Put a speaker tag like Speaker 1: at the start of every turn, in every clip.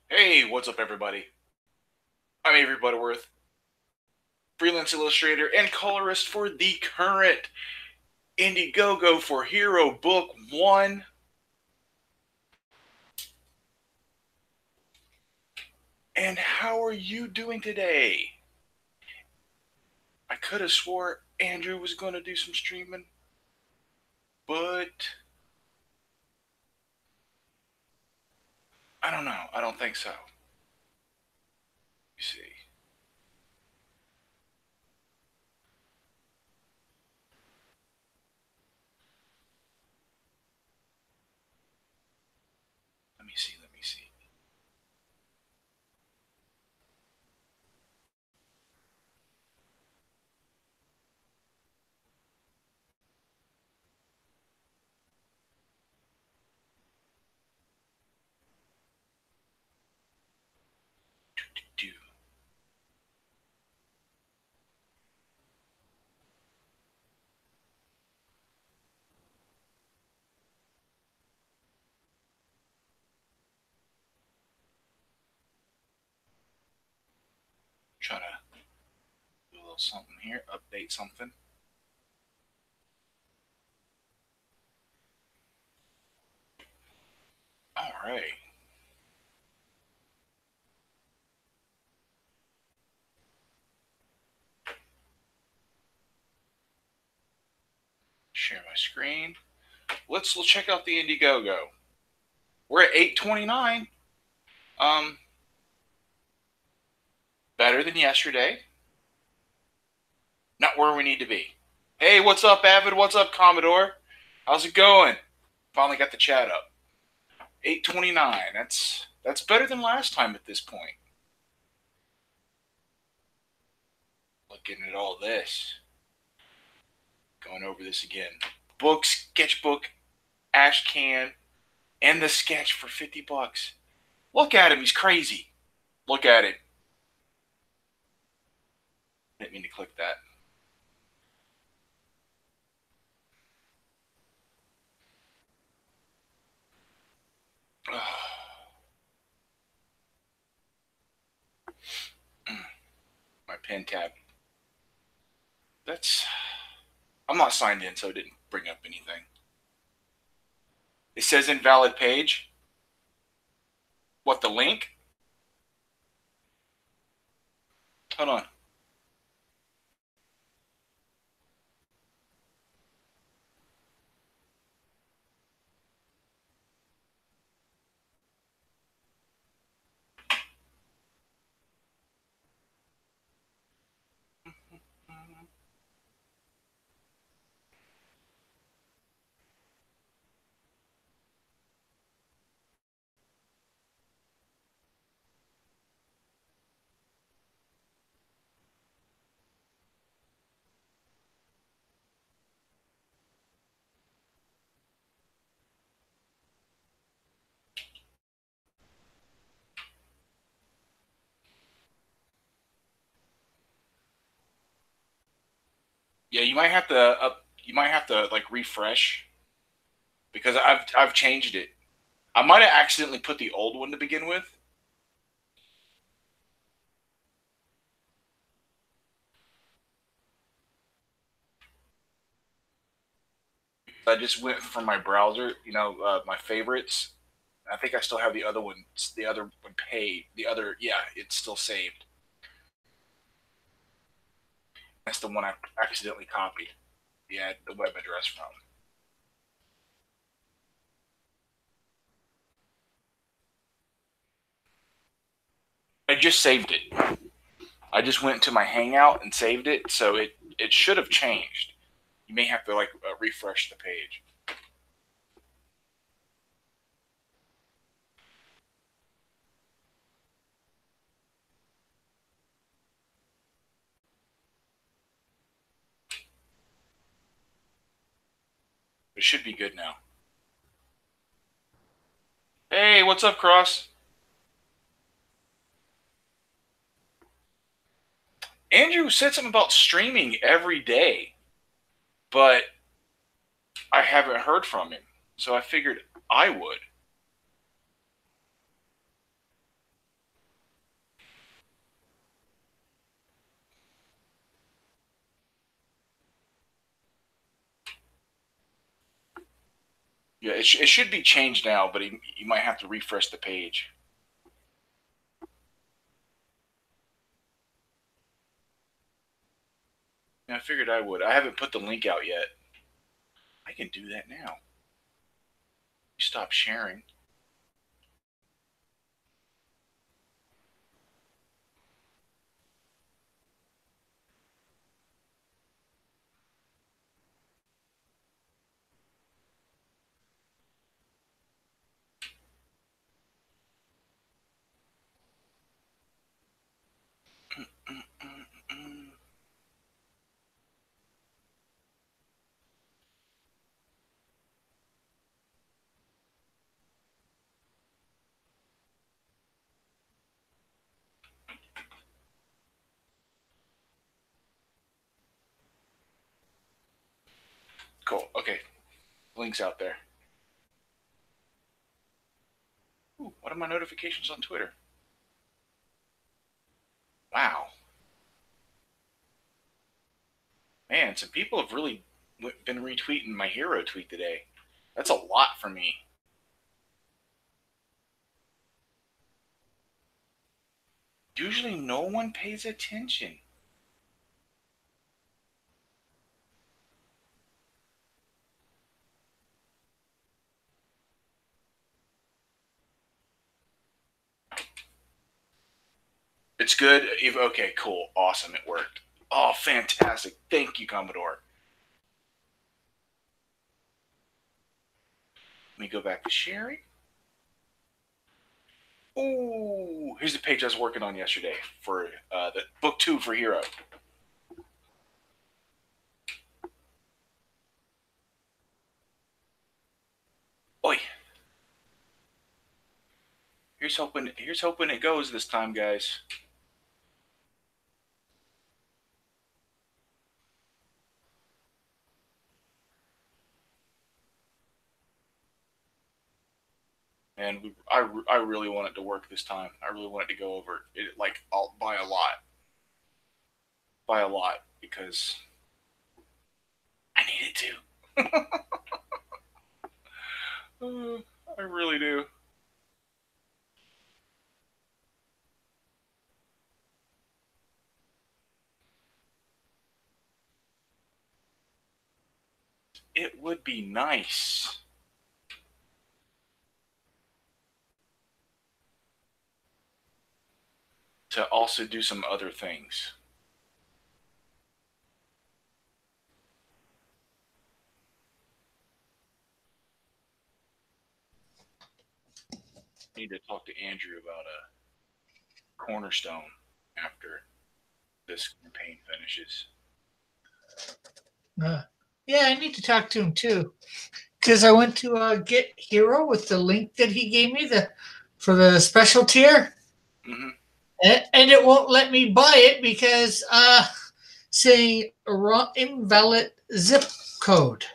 Speaker 1: Hey, what's up, everybody? I'm Avery Butterworth, freelance illustrator and colorist for the current Indiegogo for Hero Book 1. And how are you doing today? I could have swore Andrew was going to do some streaming, but I don't know. I don't think so. You see. Let me see. Let me see. Do. Trying to do a little something here. Update something. All right. Share my screen. Let's check out the Indiegogo. We're at 829. Um, Better than yesterday. Not where we need to be. Hey, what's up, Avid? What's up, Commodore? How's it going? Finally got the chat up. 829. That's better than last time at this point. Looking at all this. Going over this again. Book, sketchbook, ash can, and the sketch for 50 bucks. Look at him, he's crazy. Look at it. Didn't mean to click that. My pen tab. That's. I'm not signed in, so it didn't bring up anything. It says invalid page. What, the link? Hold on. Yeah, you might have to like refresh because I've changed it. I might have accidentally put the old one to begin with. I just went from my browser, my favorites. I think I still have the other one paid. The other, yeah, it's still saved. That's the one I accidentally copied. Yeah, the web address from. I just saved it. I just went to my Hangout and saved it, so it should have changed. You may have to like refresh the page. It should be good now. Hey, what's up, Cross? Andrew said something about streaming every day, but I haven't heard from him. So I figured I would. Yeah, it should be changed now, but you might have to refresh the page. Yeah, I figured I would. I haven't put the link out yet. I can do that now. Stop sharing. Cool. Okay. Link's out there. Ooh, what are my notifications on Twitter? Wow. Man, some people have really been retweeting my hero tweet today. That's a lot for me. Usually no one pays attention. It's good. Okay, cool. Awesome. It worked. Oh, fantastic. Thank you, Commodore. Let me go back to sharing. Ooh, here's the page I was working on yesterday for the book 2 for Hero. Oi. Here's hoping it goes this time, guys. And I really want it to work this time. I really want it to go over it, like by a lot, because I need it to. I really do. It would be nice. To also do some other things. I need to talk to Andrew about a cornerstone after this campaign finishes.
Speaker 2: Yeah, I need to talk to him too. Because I went to get Hero with the link that he gave me for the special tier,
Speaker 1: Mm-hmm.
Speaker 2: and it won't let me buy it because saying invalid zip code.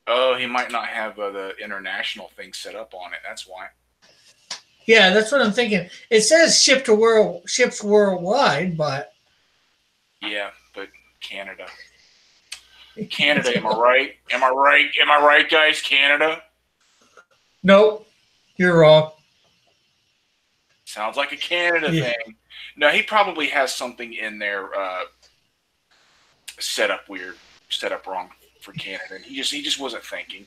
Speaker 1: Oh, he might not have the international thing set up on it. That's why.
Speaker 2: Yeah, that's what I'm thinking. It says ships worldwide, but
Speaker 1: Yeah, but Canada. Canada, am I right? Am I right? Am I right, guys? Canada?
Speaker 2: nope, you're wrong.
Speaker 1: Sounds like a Canada
Speaker 2: Yeah.
Speaker 1: thing. No, he probably has something in there set up weird, set up wrong for Canada. And he just wasn't thinking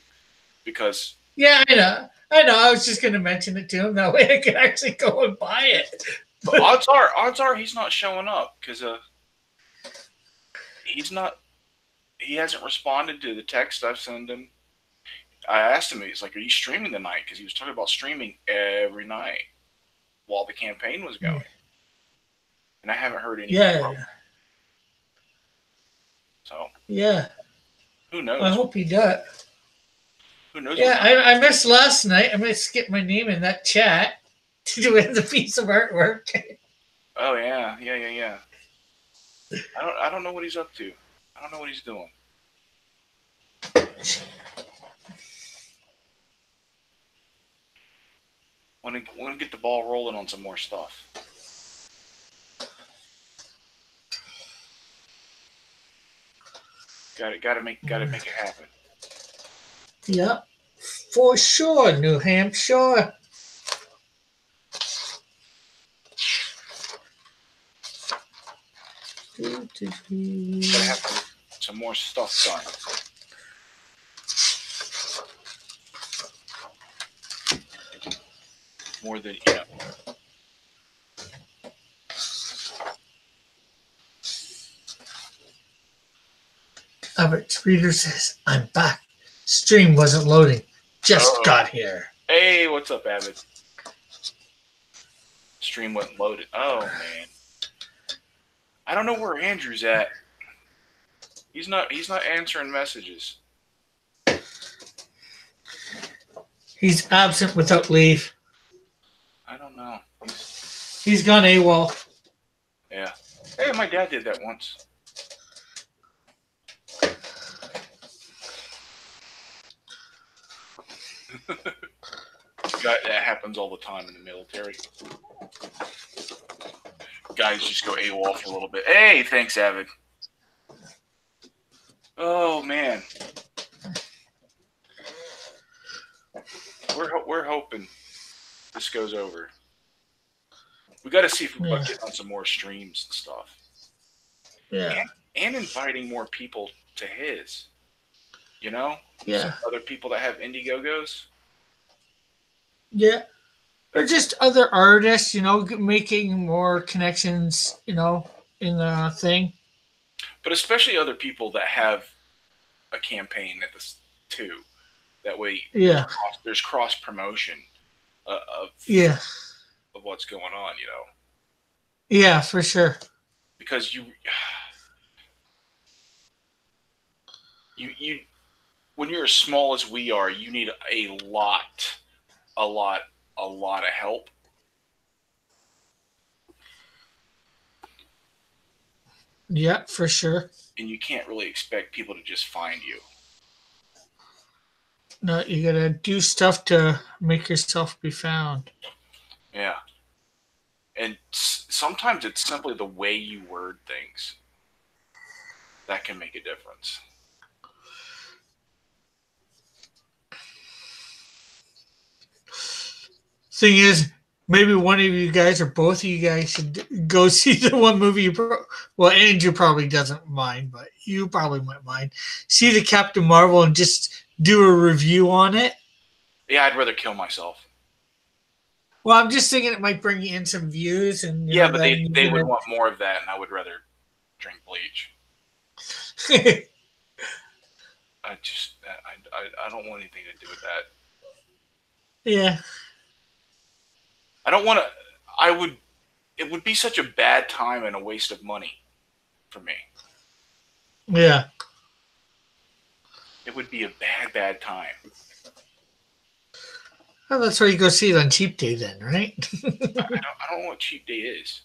Speaker 1: because
Speaker 2: Yeah, I know. I know. I was just going to mention it to him. That way I could actually go and buy it.
Speaker 1: but odds are he's not showing up because he's not. He hasn't responded to the text I've sent him. I asked him, he's like, "Are you streaming tonight?" Because he was talking about streaming every night while the campaign was going, and I haven't heard anything.
Speaker 2: Yeah.
Speaker 1: So
Speaker 2: Yeah.
Speaker 1: who
Speaker 2: I
Speaker 1: knows?
Speaker 2: hope he does.
Speaker 1: Who knows
Speaker 2: Yeah,
Speaker 1: what?
Speaker 2: I missed last night. I missed get my name in that chat to do the piece of artwork.
Speaker 1: Oh yeah. I don't know what he's up to. I don't know what he's doing. Want to get the ball rolling on some more stuff. Got to make it happen.
Speaker 2: Yeah. for sure, New Hampshire.
Speaker 1: Gotta have some more stuff done. More than, you know.
Speaker 2: Albert's reader says, I'm back. Stream wasn't loading. Just got here.
Speaker 1: Hey, what's up, Avid? Stream wasn't loaded. Oh, man. I don't know where Andrew's at. He's not answering messages.
Speaker 2: He's absent without leave.
Speaker 1: I don't know.
Speaker 2: He's gone AWOL.
Speaker 1: Yeah. Hey, my dad did that once. That happens all the time in the military. Guys just go AWOL for a little bit. Hey, thanks, Avid. Oh, man. We're hoping this goes over. We got to see if we can get on some more streams and stuff.
Speaker 2: Yeah.
Speaker 1: And inviting more people to his. You know?
Speaker 2: Yeah.
Speaker 1: Some other people that have Indiegogos.
Speaker 2: Yeah. Or just other artists, you know, making more connections, you know, in the thing.
Speaker 1: But especially other people that have a campaign at this too. That way, there's cross promotion of what's going on, you know.
Speaker 2: Yeah, for sure.
Speaker 1: Because you when you're as small as we are, you need a lot of help.
Speaker 2: Yeah, for sure.
Speaker 1: And you can't really expect people to just find you.
Speaker 2: No, you gotta do stuff to make yourself be found.
Speaker 1: Yeah. And sometimes it's simply the way you word things that can make a difference.
Speaker 2: Thing is, maybe one of you guys or both of you guys should go see the one movie well, Andrew probably doesn't mind, but you probably might mind. See the Captain Marvel and just do a review on it.
Speaker 1: Yeah, I'd rather kill myself.
Speaker 2: Well, I'm just thinking it might bring you in some views, and
Speaker 1: yeah, but they would want more of that, and I would rather drink bleach. I don't want anything to do with that.
Speaker 2: Yeah.
Speaker 1: I don't want to. It would be such a bad time and a waste of money for me.
Speaker 2: Yeah.
Speaker 1: It would be a bad time.
Speaker 2: Well, that's why you go see it on cheap day then, right?
Speaker 1: I don't know what cheap day is.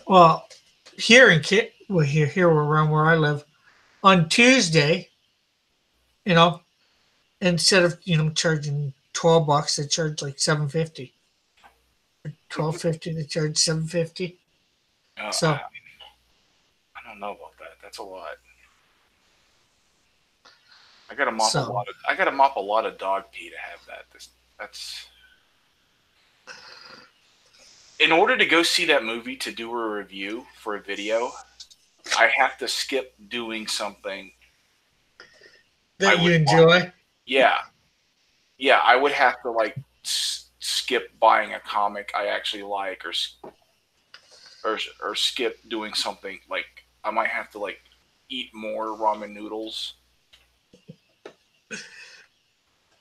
Speaker 2: Well, here around where I live, on Tuesday, you know, instead of charging $12, they charge like $7.50. $12.50 they charge $7.50. So
Speaker 1: I don't know about that. That's a lot. I gotta mop a lot of dog pee to have that. That's in order to go see that movie to do a review for a video. I have to skip doing something
Speaker 2: that you enjoy.
Speaker 1: Yeah, I would have to like skip buying a comic I actually like, or skip doing something like I might have to like eat more ramen noodles.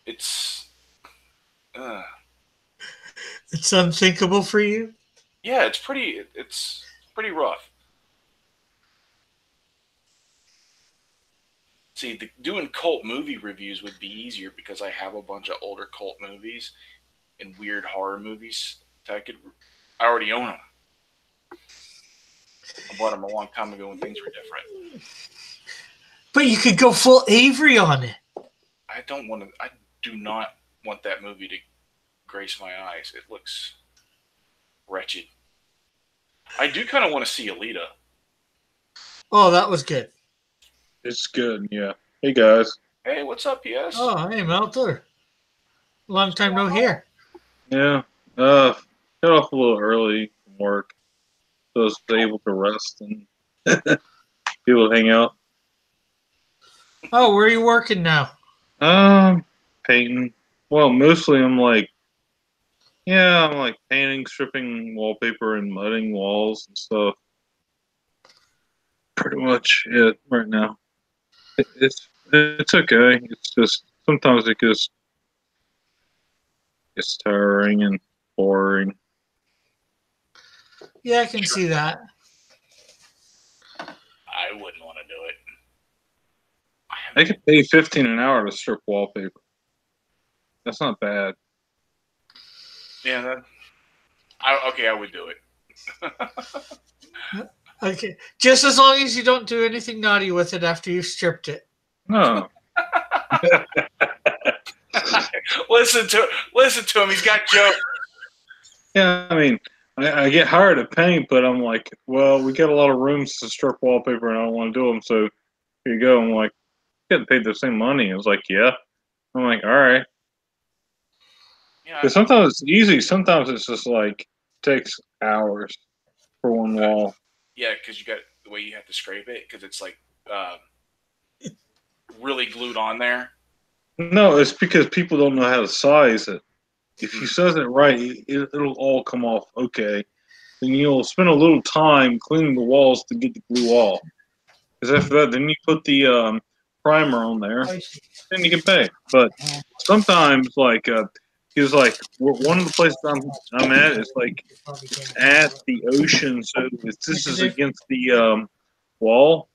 Speaker 1: It's
Speaker 2: unthinkable for you.
Speaker 1: Yeah, it's pretty rough. See, doing cult movie reviews would be easier because I have a bunch of older cult movies and weird horror movies that I already own them. I bought them a long time ago when things were different.
Speaker 2: But you could go full Avery on it.
Speaker 1: I do not want that movie to grace my eyes. It looks wretched. I do kind of want to see Alita.
Speaker 2: Oh, that was good.
Speaker 3: It's good, yeah. Hey, guys.
Speaker 1: Hey, what's up, PS?
Speaker 2: Oh, hey, Melter. Long time no hear.
Speaker 3: Yeah. Uh, got off a little early from work, so I was able to rest and be able to hang out.
Speaker 2: Oh, where are you working now?
Speaker 3: Painting. Well, mostly I'm like painting, stripping wallpaper, and mudding walls and stuff. Pretty much it right now. It's okay. It's just sometimes it gets tiring and boring.
Speaker 2: Yeah, I can see that.
Speaker 1: I wouldn't want to do it.
Speaker 3: I could pay 15 an hour to strip wallpaper. That's not bad.
Speaker 1: Yeah, okay, I would do it.
Speaker 2: Okay, just as long as you don't do anything naughty with it after you've stripped it.
Speaker 3: No.
Speaker 1: Listen to him. He's got jokes.
Speaker 3: Yeah, I mean, I get hired to paint, but I'm like, well, we got a lot of rooms to strip wallpaper, and I don't want to do them. So here you go. I'm like, getting paid the same money. I was like, yeah. I'm like, all right.
Speaker 1: Yeah,
Speaker 3: Because sometimes it's easy. Sometimes it's just like takes hours for one wall.
Speaker 1: yeah, because you got the way you have to scrape it because it's like really glued on there.
Speaker 3: No, it's because people don't know how to size it. If you size it right, it'll all come off okay. Then you'll spend a little time cleaning the walls to get the glue off. Because after that, then you put the primer on there, then you can pay. But sometimes, because one of the places I'm at is like at the ocean, so this is against the wall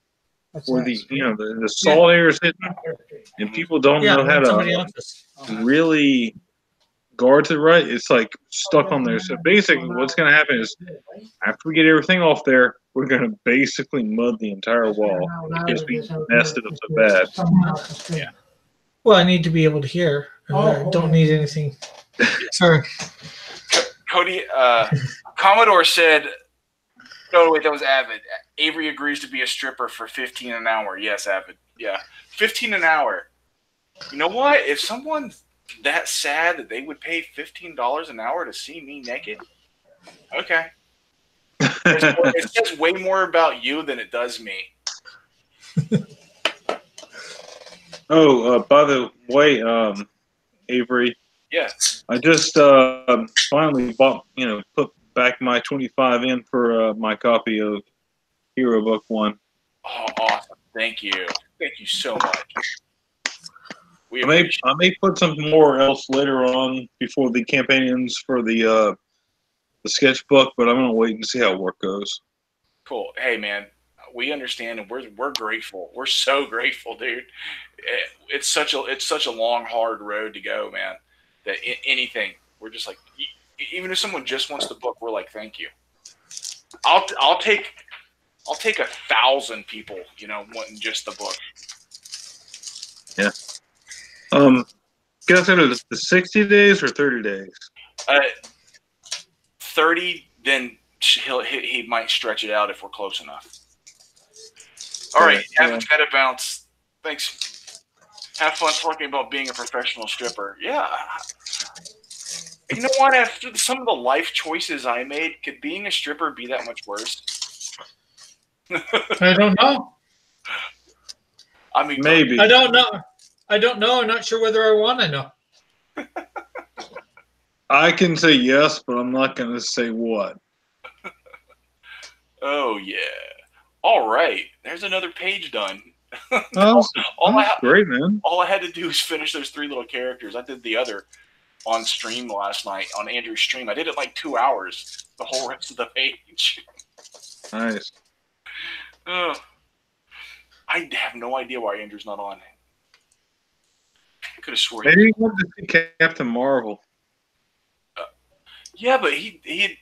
Speaker 3: where the salt air is hitting, and people don't
Speaker 2: Yeah,
Speaker 3: know how
Speaker 2: when
Speaker 3: to
Speaker 2: somebody else's.
Speaker 3: really guard it right. It's like stuck on there. So basically, what's going to happen is after we get everything off there, we're going to basically mud the entire wall because we messed it up so bad.
Speaker 1: Yeah.
Speaker 2: Well, I need to be able to hear. I don't need anything. Sorry.
Speaker 1: Cody, Commodore said, "No, wait, that was Avid. Avery agrees to be a stripper for 15 an hour." Yes, Avid. Yeah, 15 an hour. You know what? If someone's that sad that they would pay $15 an hour to see me naked, okay. It says way more about you than it does me.
Speaker 3: Oh, by the way, Avery,
Speaker 1: Yes.
Speaker 3: I just finally put back my 25 in for my copy of Hero Book 1.
Speaker 1: Oh, awesome. Thank you. Thank you so much. We
Speaker 3: I may
Speaker 1: appreciate
Speaker 3: I may put something more else later on before the campaign ends for the sketchbook, but I'm gonna wait and see how work goes.
Speaker 1: Cool. Hey, man, we understand and we're grateful. We're so grateful, dude. It's such a long, hard road to go, man. That anything, we're just like, even if someone just wants the book, we're like, thank you. I'll take 1,000 people, wanting just the book.
Speaker 3: Yeah. Guys, the 60 days or 30 days?
Speaker 1: 30, then he might stretch it out if we're close enough. All right, Avid's got to bounce. Thanks. Have fun talking about being a professional stripper. Yeah. You know what? After some of the life choices I made, could being a stripper be that much worse?
Speaker 2: I don't know.
Speaker 1: I mean,
Speaker 3: Maybe.
Speaker 2: I don't know. I'm not sure whether I want to know.
Speaker 3: I can say yes, but I'm not going to say what.
Speaker 1: Oh yeah. All right. There's another page done.
Speaker 3: Great, man.
Speaker 1: All I had to do is finish those 3 little characters. I did the other on stream last night on Andrew's stream. I did it in like 2 hours. The whole rest of the page.
Speaker 3: Nice.
Speaker 1: I have no idea why Andrew's not on. I could have sworn.
Speaker 3: Maybe he wanted to see Captain Marvel.
Speaker 1: Yeah, but he'd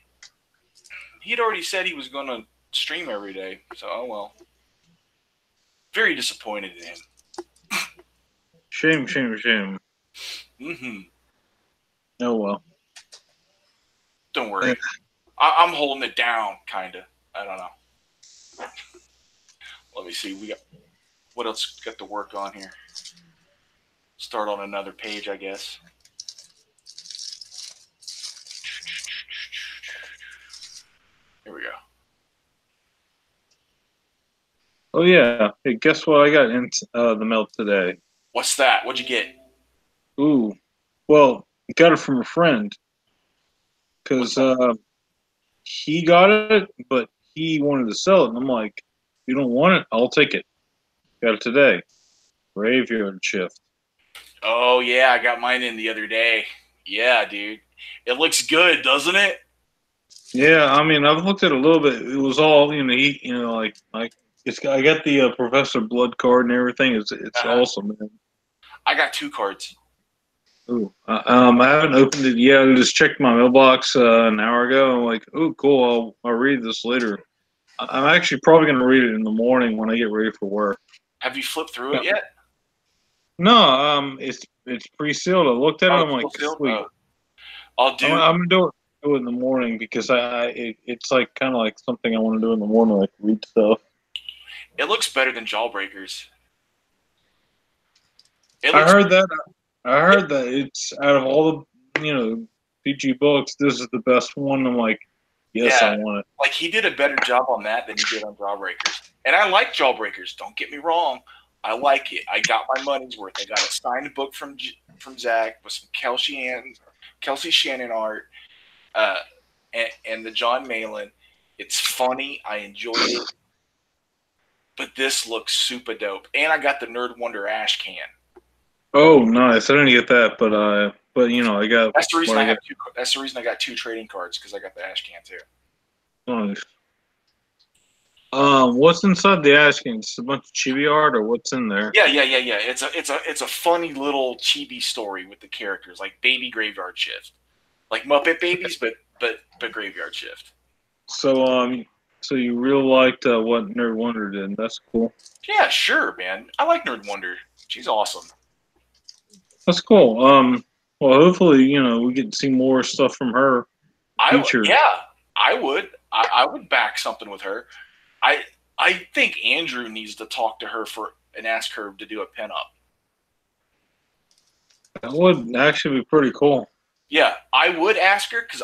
Speaker 1: already said he was going to stream every day. So, oh well. Very disappointed in him.
Speaker 3: Shame.
Speaker 1: Mm-hmm.
Speaker 3: Oh, well.
Speaker 1: Don't worry. I'm holding it down, kind of. I don't know. Let me see. What else got to work on here? start on another page, I guess. Here we go.
Speaker 3: Oh yeah. Hey, guess what I got in the mail today?
Speaker 1: What's that? What'd you get?
Speaker 3: Ooh. Well, got it from a friend
Speaker 1: What's
Speaker 3: because
Speaker 1: that?
Speaker 3: he got it, but he wanted to sell it, and I'm like, you don't want it? I'll take it. Got it today. Graveyard Shift.
Speaker 1: Oh yeah, I got mine in the other day. Yeah, dude. It looks good, doesn't it?
Speaker 3: Yeah, I mean, I've looked at it a little bit. It was all, like it's. I got the Professor Blood card and everything. It's
Speaker 1: Uh-huh.
Speaker 3: awesome, man.
Speaker 1: I got 2 cards.
Speaker 3: Ooh, I haven't opened it yet. I just checked my mailbox an hour ago. I'm like, oh, cool. I'll read this later. I'm actually probably gonna read it in the morning when I get ready for work.
Speaker 1: Have you flipped through
Speaker 3: Yeah.
Speaker 1: it yet?
Speaker 3: No, it's pre-sealed. I looked at it.
Speaker 1: Oh,
Speaker 3: I'm
Speaker 1: it's
Speaker 3: like,
Speaker 1: still sealed?
Speaker 3: sweet.
Speaker 1: Oh. I'll do.
Speaker 3: I'm gonna do it in the morning because it's like kind of like something I want to do in the morning, like read stuff.
Speaker 1: It looks better than Jawbreakers. It
Speaker 3: I
Speaker 1: looks.
Speaker 3: heard that. I heard that it's out of all the PG books, this is the best one. I'm like, yes, I
Speaker 1: Yeah,
Speaker 3: want it.
Speaker 1: like he did a better job on that than he did on Jawbreakers. And I like Jawbreakers. Don't get me wrong. I like it. I got my money's worth. I got a signed book from Zach with some Kelsey Shannon art, uh, and the John Malin. It's funny. I enjoyed it. But this looks super dope. And I got the Nerd Wonder Ash can.
Speaker 3: Oh, nice. I didn't get that, but I got
Speaker 1: That's the reason
Speaker 3: what
Speaker 1: I
Speaker 3: I
Speaker 1: have
Speaker 3: got.
Speaker 1: two. That's the reason I got 2 trading cards because I got the Ash can too.
Speaker 3: Nice. What's inside the ash can? Just a bunch of chibi art, or what's in there?
Speaker 1: Yeah. It's a funny little chibi story with the characters, like Baby Graveyard Shift, like Muppet Babies, but Graveyard Shift.
Speaker 3: So you really liked what Nerd Wonder did. That's cool.
Speaker 1: Yeah, sure, man. I like Nerd Wonder. She's awesome.
Speaker 3: That's cool. Well, hopefully, we get to see more stuff from her. Future.
Speaker 1: I would. I would back something with her. I I think Andrew needs to talk to her and ask her to do a pinup.
Speaker 3: That would actually be pretty cool.
Speaker 1: Yeah, I would ask her because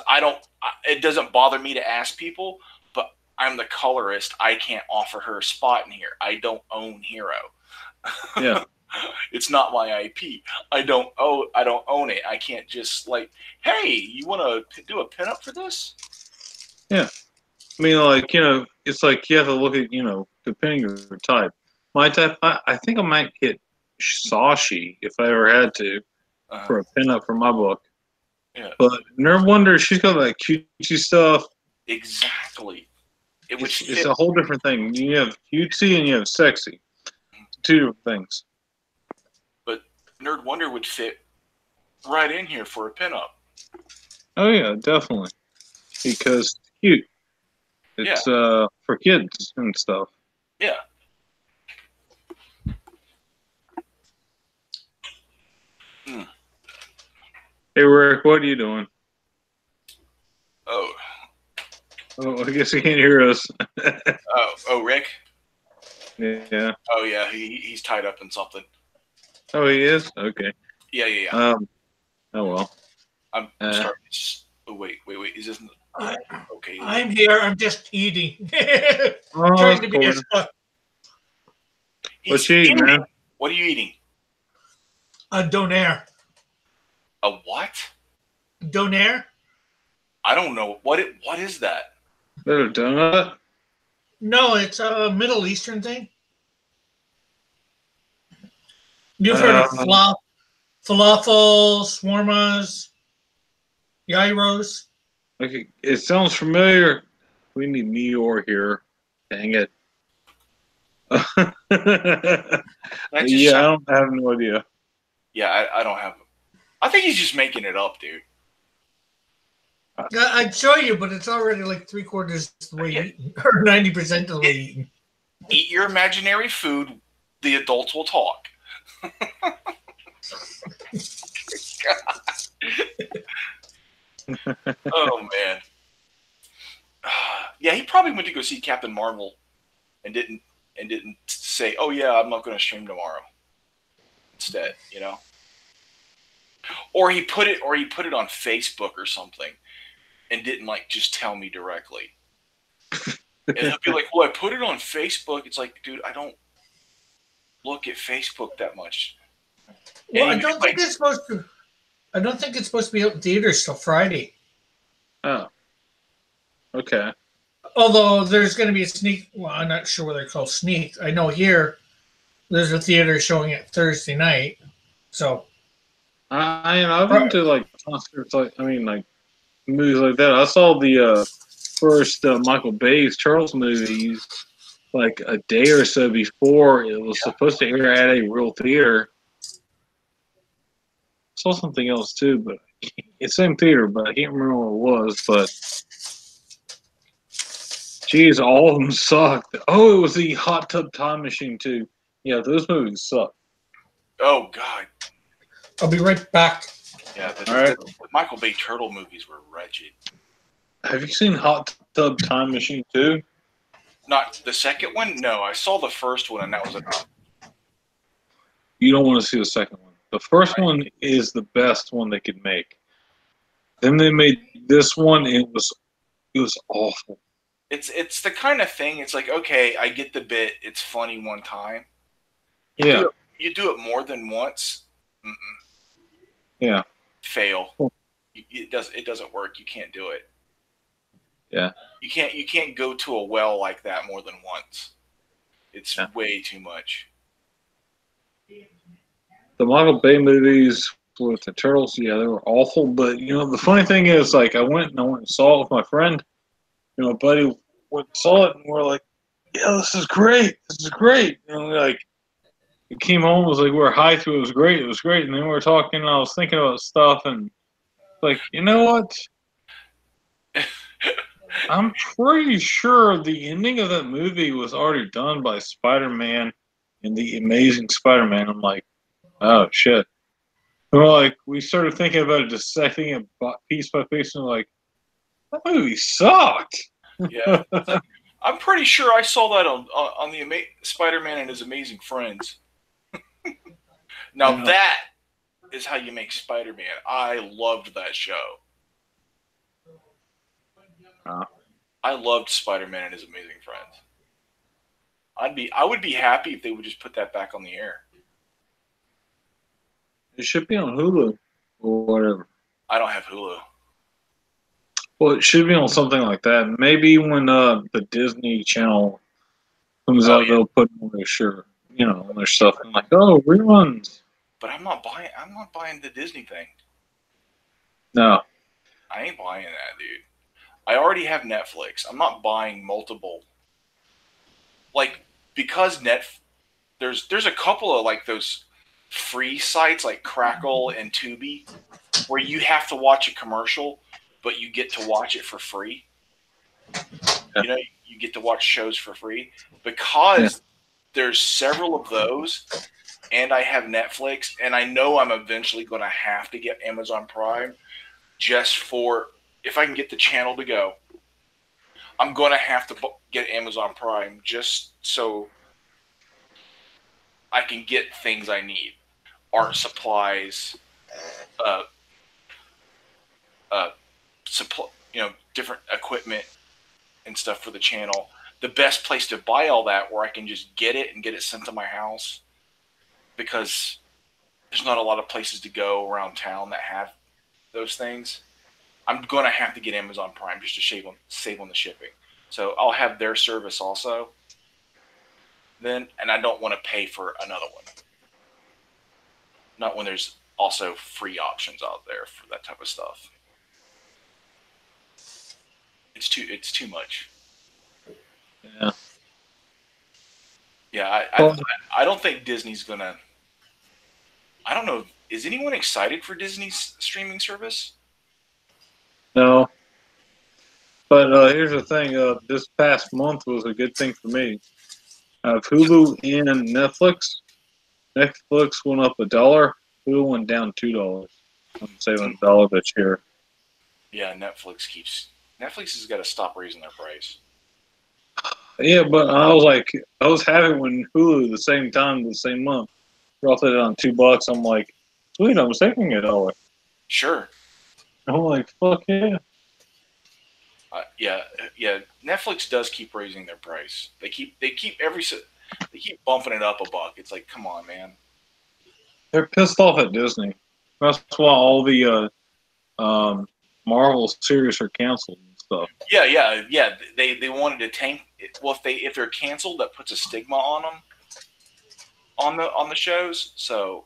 Speaker 1: it doesn't bother me to ask people, but I'm the colorist. I can't offer her a spot in here. I don't own Hero.
Speaker 3: Yeah.
Speaker 1: It's not my IP. I don't own it. I can't just like, hey, you want to do a pinup for this?
Speaker 3: Yeah. I mean, like, it's like you have to look at, depending on your type. My type, I think I might get Sashi if I ever had to for a pinup for my book.
Speaker 1: Yeah.
Speaker 3: But Nerd Wonder, she's got like cutesy stuff.
Speaker 1: Exactly.
Speaker 3: It's a whole different thing. You have cutesy and you have sexy. 2 different things.
Speaker 1: But Nerd Wonder would fit right in here for a pinup.
Speaker 3: Oh yeah, definitely. Because it's cute. It's for kids and stuff.
Speaker 1: Yeah.
Speaker 3: Hey Rick, what are you doing?
Speaker 1: Oh,
Speaker 3: I guess he can't hear us.
Speaker 1: Rick?
Speaker 3: Yeah.
Speaker 1: Oh, yeah, he's tied up in something.
Speaker 3: Oh, he is? Okay.
Speaker 1: Yeah.
Speaker 3: Oh, well.
Speaker 1: I'm starting. Oh, wait. Is this okay?
Speaker 2: I'm here. I'm just eating.
Speaker 3: Oh,
Speaker 2: Trying to
Speaker 3: cool.
Speaker 2: be a
Speaker 3: What you eating, man?
Speaker 1: What are you eating?
Speaker 2: A donair.
Speaker 1: A what?
Speaker 2: Donair?
Speaker 1: I don't know. What is that?
Speaker 3: Is that a donut?
Speaker 2: No, it's a Middle Eastern thing. You've heard of falafel, shawarmas, gyros.
Speaker 3: Okay, it sounds familiar. We need Meteor here. Dang it. Yeah, I have no idea.
Speaker 1: Yeah, I don't have. I think he's just making it up, dude.
Speaker 2: I'd show you, but it's already like 3/4 the way eaten, or 90% of the way eaten.
Speaker 1: Eat your imaginary food. The adults will talk. Oh man. Yeah, he probably went to go see Captain Marvel, and didn't say, "Oh yeah, I'm not going to stream tomorrow." Instead, Or he put it on Facebook or something and didn't like just tell me directly. And he'll be like, "Well, I put it on Facebook." It's like, dude, I don't look at Facebook that much.
Speaker 2: Well,
Speaker 1: And like,
Speaker 2: I don't think it's supposed to be out in theaters till Friday.
Speaker 3: Oh, okay.
Speaker 2: Although there's going to be a sneak. Well, I'm not sure what they're called sneaks. I know here there's a theater showing it Thursday night. So
Speaker 3: I've been to like concerts, like movies like that. I saw the first Michael Bay's Charles movies like a day or so before it was supposed to air at a real theater. Saw something else too, but it's same theater, but I can't remember what it was. But geez, all of them sucked. Oh, it was the Hot Tub Time Machine too. Yeah, those movies suck.
Speaker 1: oh god,
Speaker 2: I'll be right back.
Speaker 1: yeah,
Speaker 3: All right.
Speaker 1: the Michael Bay Turtle movies were wretched.
Speaker 3: Have you seen Hot Tub Time Machine too?
Speaker 1: Not the second one. No, I saw the first one, and that was enough.
Speaker 3: You don't want to see the second one. The first one is the best one they could make. Then they made this one. It was awful.
Speaker 1: It's the kind of thing. It's like, okay, I get the bit. It's funny one time.
Speaker 3: Yeah.
Speaker 1: You do it more than once.
Speaker 3: Yeah.
Speaker 1: Fail.
Speaker 3: Cool.
Speaker 1: It doesn't work. You can't do it.
Speaker 3: Yeah.
Speaker 1: You can't go to a well like that more than once. It's way too much.
Speaker 3: The Michael Bay movies with the turtles, yeah, they were awful. But the funny thing is, like, I went and saw it with my friend. My buddy went and saw it, and we're like, "Yeah, this is great. This is great." And we came home, it was like we were high through. It was great. It was great. And then we were talking, and I was thinking about stuff, and like, you know what? I'm pretty sure the ending of that movie was already done by Spider-Man and the Amazing Spider-Man. I'm like, oh shit. And we started thinking about it, dissecting it piece by piece, and we're like, that movie sucked.
Speaker 1: Yeah, I'm pretty sure I saw that on the Spider-Man and His Amazing Friends. Now that is how you make Spider-Man. I loved that show. I loved Spider-Man and His Amazing Friends. I would be happy if they would just put that back on the air.
Speaker 3: It should be on Hulu or whatever.
Speaker 1: I don't have Hulu.
Speaker 3: Well, it should be on something like that. Maybe when the Disney Channel comes out, they'll put it on their on their stuff. And like, oh, reruns.
Speaker 1: But I'm not buying the Disney thing.
Speaker 3: No.
Speaker 1: I ain't buying that, dude. I already have Netflix. I'm not buying multiple. Like, because there's a couple of like those free sites like Crackle and Tubi where you have to watch a commercial, but you get to watch it for free.
Speaker 3: Yeah.
Speaker 1: You get to watch shows for free. Because there's several of those, and I have Netflix, and I know I'm eventually going to have to get Amazon Prime just for, if I can get the channel to go, I'm going to have to get Amazon Prime just so I can get things I need. Art supplies, different equipment and stuff for the channel. The best place to buy all that where I can just get it and get it sent to my house, because there's not a lot of places to go around town that have those things. I'm going to have to get Amazon Prime just to save on the shipping. So I'll have their service also then, and I don't want to pay for another one. Not when there's also free options out there for that type of stuff. It's too much.
Speaker 3: Yeah.
Speaker 1: Yeah, I don't think Disney's gonna. I don't know. Is anyone excited for Disney's streaming service?
Speaker 3: No. But here's the thing. This past month was a good thing for me. Hulu and Netflix. Netflix went up $1. Hulu went down $2. I'm saving $1 this year.
Speaker 1: Yeah, Netflix has got to stop raising their price.
Speaker 3: Yeah, but I was having when Hulu the same time the same month. Dropped it on $2. I'm like, sweet, I was taking it all.
Speaker 1: Sure.
Speaker 3: I'm like, fuck yeah.
Speaker 1: Yeah. Netflix does keep raising their price. They keep bumping it up a buck. It's like, come on, man.
Speaker 3: They're pissed off at Disney. That's why all the Marvel series are canceled and stuff.
Speaker 1: Yeah. They wanted to tank. Well, if they're canceled, that puts a stigma on them on the shows. So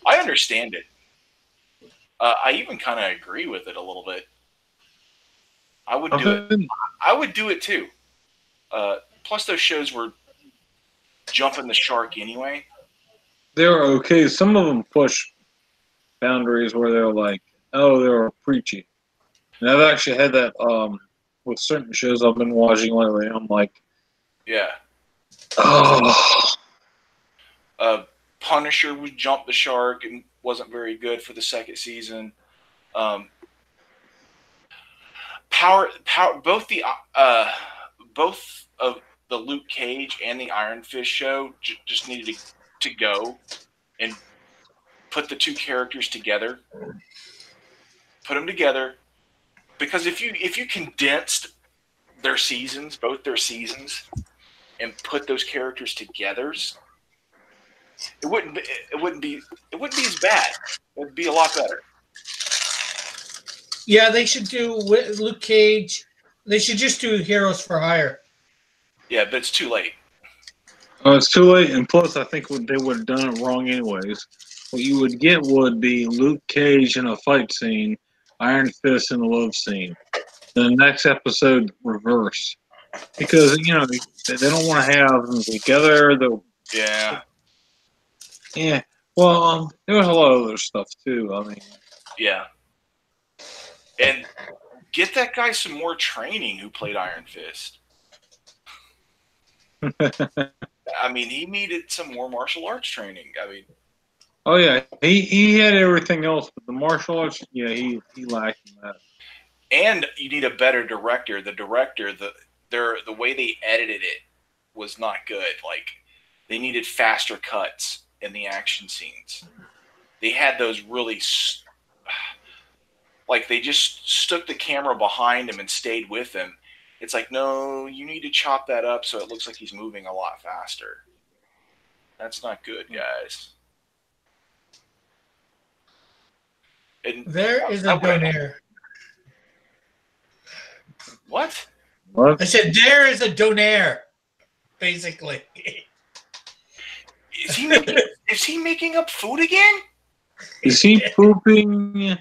Speaker 1: I understand it. I even kind of agree with it a little bit. I would do it. I would do it too. Plus, those shows were jumping the shark anyway.
Speaker 3: They're okay. Some of them push boundaries where they're like, oh, they're preachy. And I've actually had that with certain shows I've been watching lately. I'm like,
Speaker 1: yeah.
Speaker 3: Oh.
Speaker 1: Punisher would jump the shark and wasn't very good for the second season. Both of the Luke Cage and the Iron Fist show just needed to go and put the two characters together. Put them together, because if you condensed both their seasons, and put those characters together, it wouldn't be as bad. It would be a lot better.
Speaker 2: Yeah, they should do Luke Cage. They should just do Heroes for Hire.
Speaker 1: Yeah, but it's too late.
Speaker 3: Oh, it's too late, and plus, I think they would have done it wrong anyways. What you would get would be Luke Cage in a fight scene, Iron Fist in a love scene. The next episode, reverse. Because, they don't want to have them together.
Speaker 1: Yeah.
Speaker 3: Yeah. Well, there was a lot of other stuff, too. I mean.
Speaker 1: Yeah. And get that guy some more training who played Iron Fist. I mean, he needed some more martial arts training. I mean.
Speaker 3: Oh, yeah. He had everything else, but the martial arts, yeah, he lacked in that.
Speaker 1: And you need a better director. The director, the way they edited it was not good. Like, they needed faster cuts in the action scenes. They had those really, like, they just stuck the camera behind him and stayed with him. It's like, no, you need to chop that up so it looks like he's moving a lot faster. That's not good, guys. And
Speaker 2: there is a donaire.
Speaker 1: What?
Speaker 3: What?
Speaker 2: I said there is a donaire, basically.
Speaker 1: Is he making up food again?
Speaker 3: Is he pooping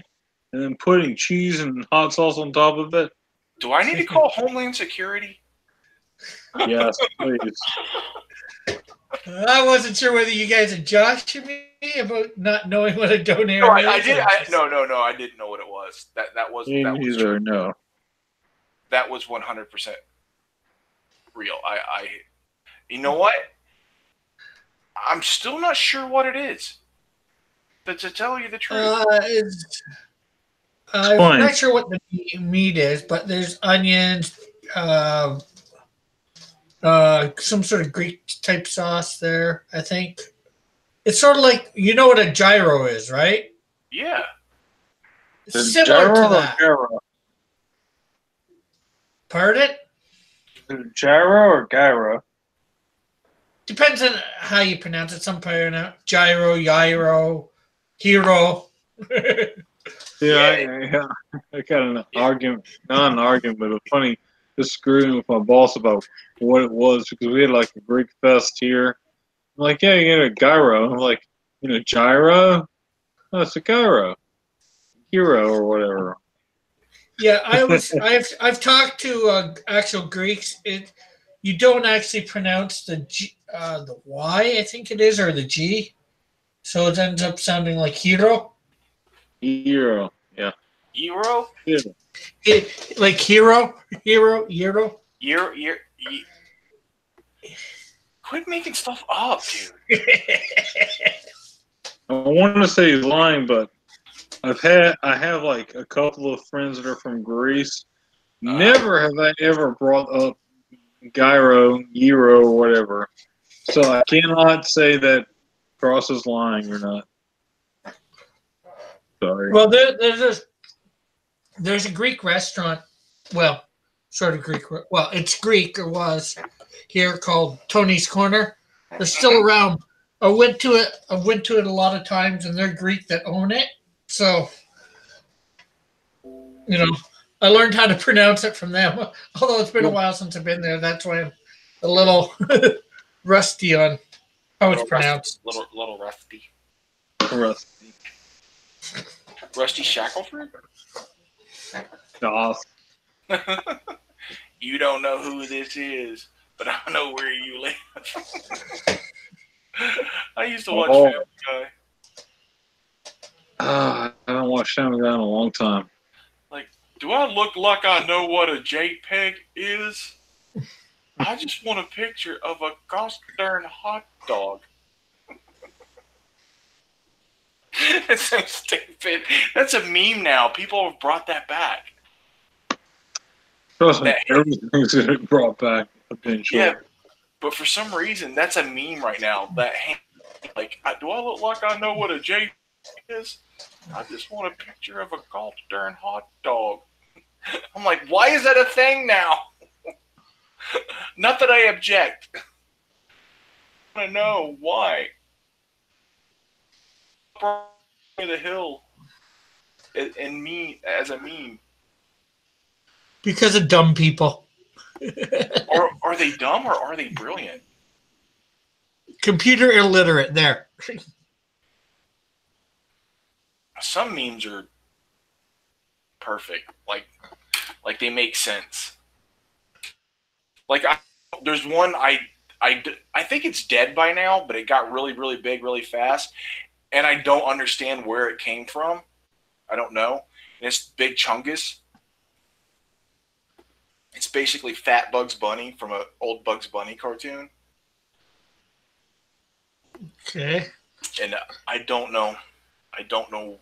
Speaker 3: and then putting cheese and hot sauce on top of it?
Speaker 1: Do I need to call Homeland Security?
Speaker 3: Yes, please.
Speaker 2: I wasn't sure whether you guys are joshing me about not knowing what a donaire
Speaker 1: No,
Speaker 2: is.
Speaker 1: I did. No, I didn't know what it was. That was
Speaker 3: Either no.
Speaker 1: That was 100% real. You know what? I'm still not sure what it is. But to tell you the truth,
Speaker 2: I'm not sure what the meat is, but there's onions, some sort of Greek type sauce there, I think. It's sort of like, you know what a gyro is, right?
Speaker 1: Yeah.
Speaker 2: It's similar to that.
Speaker 3: Gyro?
Speaker 2: Pardon?
Speaker 3: Gyro or gyro?
Speaker 2: Depends on how you pronounce it. Some pronounce gyro, hero.
Speaker 3: Yeah. I got an argument, not an argument, but a funny disagreement with my boss about what it was, because we had like a Greek fest here. I'm like, yeah, you get a gyro. I'm like, gyro? No, it's a gyro. Hero or whatever.
Speaker 2: Yeah, I've talked to actual Greeks. You don't actually pronounce the Y, I think it is, or the G, so it ends up sounding like hero.
Speaker 3: Hero, yeah.
Speaker 1: Euro?
Speaker 3: Yeah.
Speaker 2: Like hero.
Speaker 1: Quit making stuff up, dude.
Speaker 3: I want to say he's lying, but I have like a couple of friends that are from Greece. Never have I ever brought up gyro, euro, or whatever. So I cannot say that Cross is lying or not. Sorry.
Speaker 2: Well, there's a Greek restaurant. Well, sort of Greek. Well, it's Greek or was here called Tony's Corner. They're still around. I went to it. I went to it a lot of times, and they're Greek that own it. So I learned how to pronounce it from them. Although it's been a while since I've been there, that's why I'm a little rusty on how it's pronounced.
Speaker 1: Little rusty.
Speaker 3: Rusty.
Speaker 1: Rusty Shackelford?
Speaker 3: Gosh.
Speaker 1: You don't know who this is, but I know where you live. I used to watch Family Guy.
Speaker 3: I haven't watched Family Guy in a long time.
Speaker 1: Like, do I look like I know what a JPEG is? I just want a picture of a gosh darn hot dog. That's so stupid. That's a meme now. People have brought that back.
Speaker 3: Trust me, everything's getting brought back eventually.
Speaker 1: Yeah, but for some reason, that's a meme right now. Like, do I look like I know what a JPEG is? I just want a picture of a gosh darn hot dog. I'm like, why is that a thing now? Not that I object. I want to know why. The hill and me as a meme.
Speaker 2: Because of dumb people.
Speaker 1: Or are they dumb or are they brilliant?
Speaker 2: Computer illiterate. There.
Speaker 1: Some memes are perfect. Like they make sense. Like there's one I think it's dead by now, but it got really, really big really fast. And I don't understand where it came from. I don't know. And it's Big Chungus. It's basically Fat Bugs Bunny from an old Bugs Bunny cartoon.
Speaker 2: Okay.
Speaker 1: And I don't know. I don't know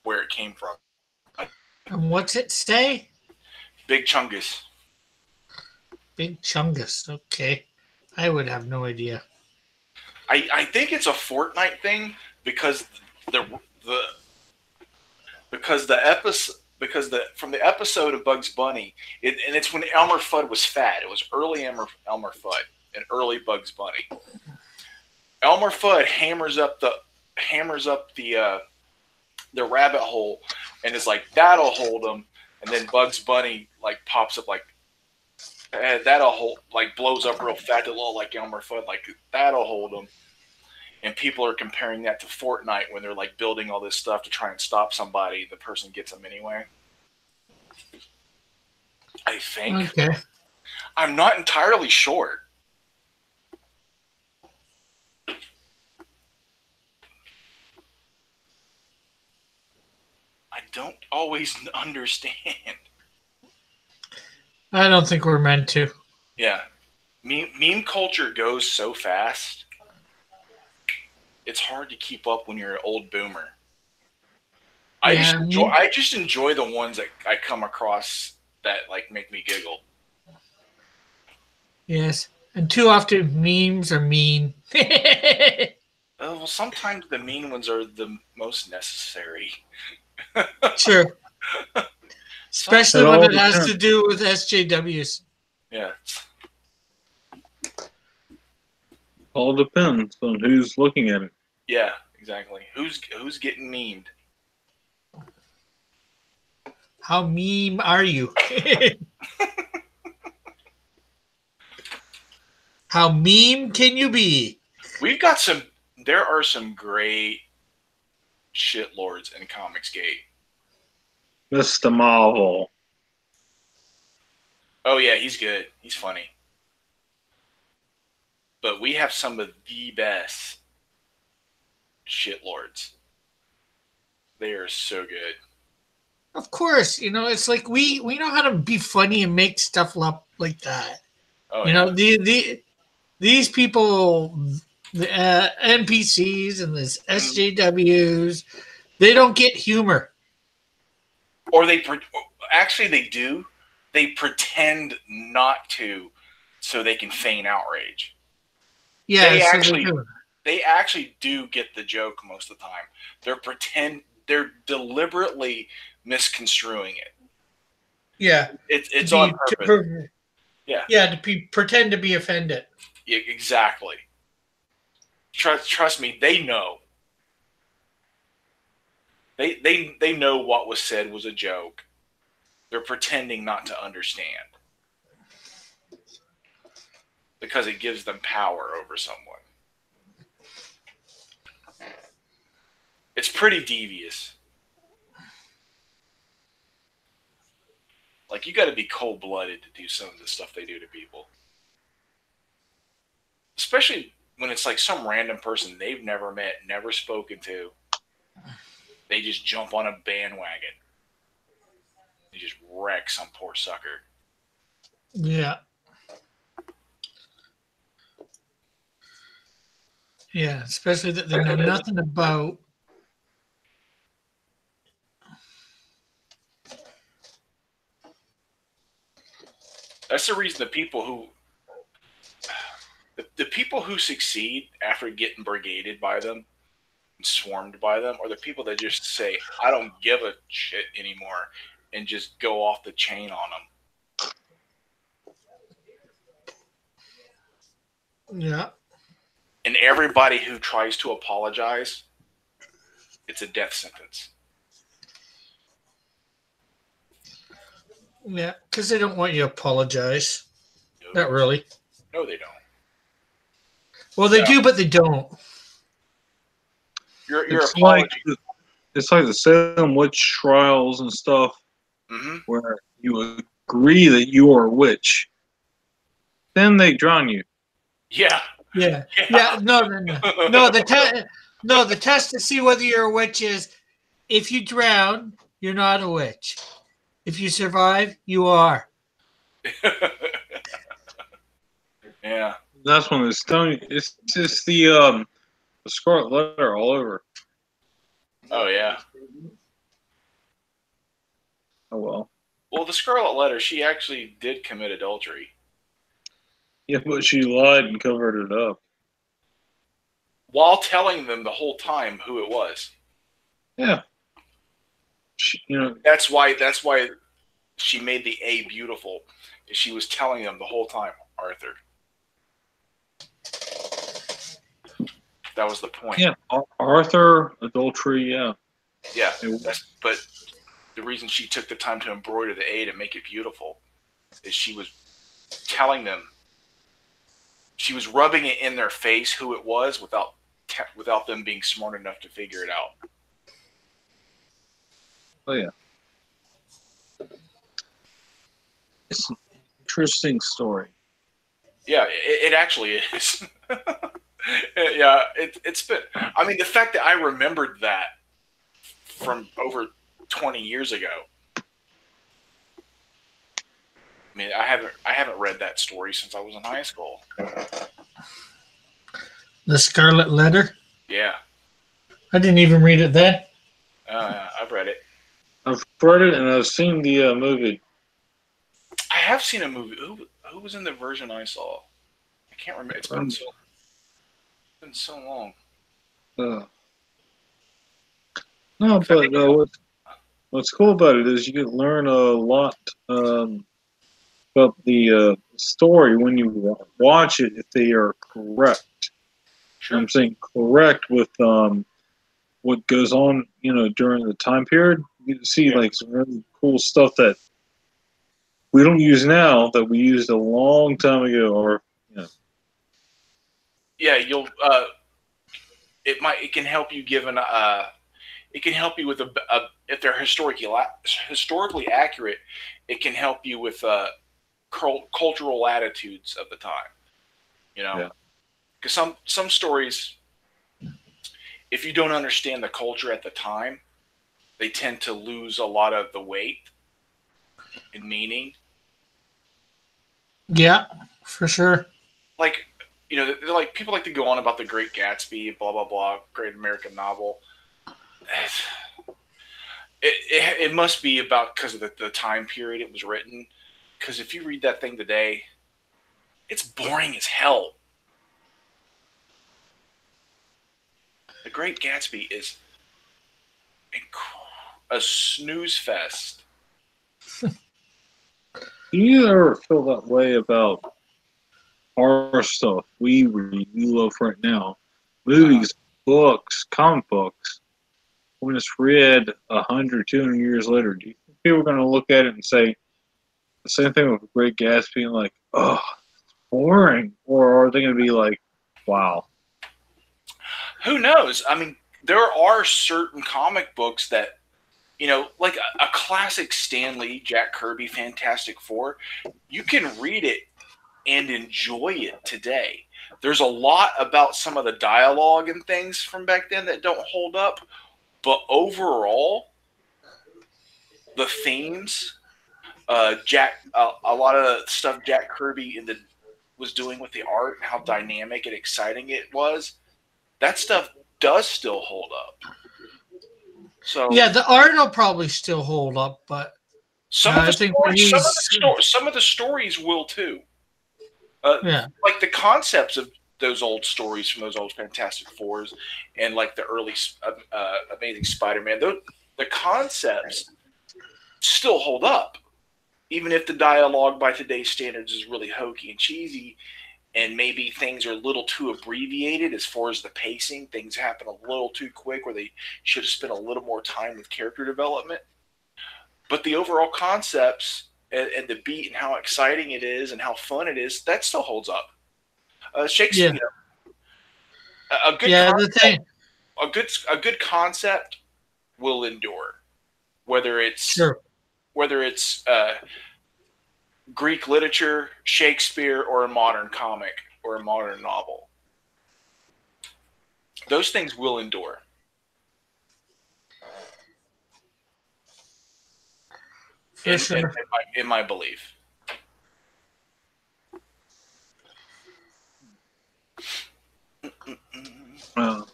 Speaker 1: where it came from.
Speaker 2: And what's it say?
Speaker 1: Big Chungus.
Speaker 2: Big Chungus. Okay. I would have no idea.
Speaker 1: I think it's a Fortnite thing because from the episode of Bugs Bunny, and it's when Elmer Fudd was fat. It was early Elmer Fudd and early Bugs Bunny. Elmer Fudd hammers up the rabbit hole and is like, that'll hold him. And then Bugs Bunny like pops up like, that'll hold, like blows up real fat, a little like Elmer Fudd, like that'll hold him. And people are comparing that to Fortnite when they're like building all this stuff to try and stop somebody. The person gets them anyway. I think.
Speaker 2: Okay.
Speaker 1: I'm not entirely sure. I don't always understand.
Speaker 2: I don't think we're meant to.
Speaker 1: Yeah. Meme culture goes so fast. It's hard to keep up when you're an old boomer. I just enjoy the ones that I come across that like make me giggle.
Speaker 2: Yes. And too often memes are mean.
Speaker 1: Well, sometimes the mean ones are the most necessary.
Speaker 2: Sure. Especially when it has to do with SJWs.
Speaker 1: Yeah.
Speaker 3: All depends on who's looking at it.
Speaker 1: Yeah, exactly. Who's getting memed?
Speaker 2: How meme are you? How meme can you be?
Speaker 1: There are some great shitlords in Comicsgate.
Speaker 3: Mr. Marvel.
Speaker 1: Oh yeah, he's good. He's funny. But we have some of the best shitlords. They are so good.
Speaker 2: Of course, it's like we know how to be funny and make stuff up like that.
Speaker 1: Oh, yeah.
Speaker 2: These people, the NPCs and this SJWs, they don't get humor.
Speaker 1: Or they do. They pretend not to, so they can feign outrage.
Speaker 2: Yeah,
Speaker 1: they actually do get the joke most of the time. they're deliberately misconstruing it.
Speaker 2: Yeah.
Speaker 1: It's on purpose. Yeah.
Speaker 2: Yeah, to pretend to be offended.
Speaker 1: Yeah, exactly. Trust me, they know. They know what was said was a joke. They're pretending not to understand because it gives them power over someone. It's pretty devious. Like, you got to be cold blooded to do some of the stuff they do to people, especially when it's like some random person they've never met, never spoken to. They just jump on a bandwagon. They just wreck some poor sucker.
Speaker 2: Yeah. Yeah, especially that they know nothing about.
Speaker 1: That's the reason the people who succeed after getting brigaded by them and swarmed by them are the people that just say, I don't give a shit anymore, and just go off the chain on them.
Speaker 2: Yeah.
Speaker 1: And everybody who tries to apologize, it's a death sentence.
Speaker 2: Yeah, because they don't want you to apologize.
Speaker 1: No,
Speaker 2: Not really.
Speaker 1: No, they don't.
Speaker 2: Well, they do, but they don't.
Speaker 1: Your
Speaker 3: It's
Speaker 1: apology.
Speaker 3: It's like the Salem witch trials and stuff, where you agree that you are a witch. Then they drown you.
Speaker 1: Yeah.
Speaker 2: Yeah. No. The test to see whether you're a witch is if you drown, you're not a witch. If you survive, you are.
Speaker 1: Yeah.
Speaker 3: That's when it's done. It's just the scarlet letter all over.
Speaker 1: Oh yeah.
Speaker 3: Oh well.
Speaker 1: Well, the Scarlet Letter, she actually did commit adultery.
Speaker 3: Yeah, but she lied and covered it up.
Speaker 1: While telling them the whole time who it was.
Speaker 3: Yeah.
Speaker 1: That's why she made the A beautiful. She was telling them the whole time, Arthur. That was the point.
Speaker 3: Yeah, Arthur, adultery, yeah.
Speaker 1: Yeah, but the reason she took the time to embroider the A to make it beautiful is she was telling them, she was rubbing it in their face who it was without them being smart enough to figure it out.
Speaker 3: Oh yeah. It's an interesting story.
Speaker 1: Yeah, it actually is. Yeah, it's been. I mean, the fact that I remembered that from over 20 years ago. I mean, I haven't read that story since I was in high school.
Speaker 2: The Scarlet Letter?
Speaker 1: Yeah.
Speaker 2: I didn't even read it then.
Speaker 1: I've read it.
Speaker 3: I've read it and I've seen the movie.
Speaker 1: I have seen a movie. Who was in the version I saw? I can't remember. It's been so long.
Speaker 3: No, but what's cool about it is you can learn a lot about the story when you watch it if they are correct. Sure. I'm saying correct with what goes on, during the time period. You can see like some really cool stuff that we don't use now that we used a long time ago, or
Speaker 1: yeah, you'll it can help you given it can help you with if they're historically accurate, it can help you with cultural attitudes of the time. Because some stories, if you don't understand the culture at the time, they tend to lose a lot of the weight and meaning.
Speaker 2: Yeah, for sure.
Speaker 1: Like, they're like, people like to go on about the Great Gatsby, blah, blah, blah, great American novel. It must be about because of the time period it was written. Because if you read that thing today, it's boring as hell. The Great Gatsby a snooze fest.
Speaker 3: Do you ever feel that way about our stuff we read, we love right now? Movies, books, comic books. When it's read 100, 200 years later, do you think people are going to look at it and say the same thing with Great Gatsby and like, oh, boring? Or are they going to be like, wow?
Speaker 1: Who knows? I mean, there are certain comic books that, like a classic Stan Lee, Jack Kirby, Fantastic Four, you can read it and enjoy it today. There's a lot about some of the dialogue and things from back then that don't hold up, but overall, the themes, a lot of stuff Jack Kirby was doing with the art, how dynamic and exciting it was, that stuff does still hold up. So
Speaker 2: yeah, the art will probably still hold up, but
Speaker 1: some of the stories will too.
Speaker 2: Yeah,
Speaker 1: Like the concepts of those old stories from those old Fantastic Fours and like the early Amazing Spider-Man, the concepts still hold up, even if the dialogue by today's standards is really hokey and cheesy, and maybe things are a little too abbreviated as far as the pacing. Things happen a little too quick where they should have spent a little more time with character development. But the overall concepts and the beat and how exciting it is and how fun it is, that still holds up. Shakespeare,
Speaker 2: yeah.
Speaker 1: a good
Speaker 2: Yeah,
Speaker 1: concept,
Speaker 2: the thing.
Speaker 1: a good concept will endure, whether it's
Speaker 2: Sure.
Speaker 1: Greek literature, Shakespeare, or a modern comic or a modern novel. Those things will endure. In my belief. But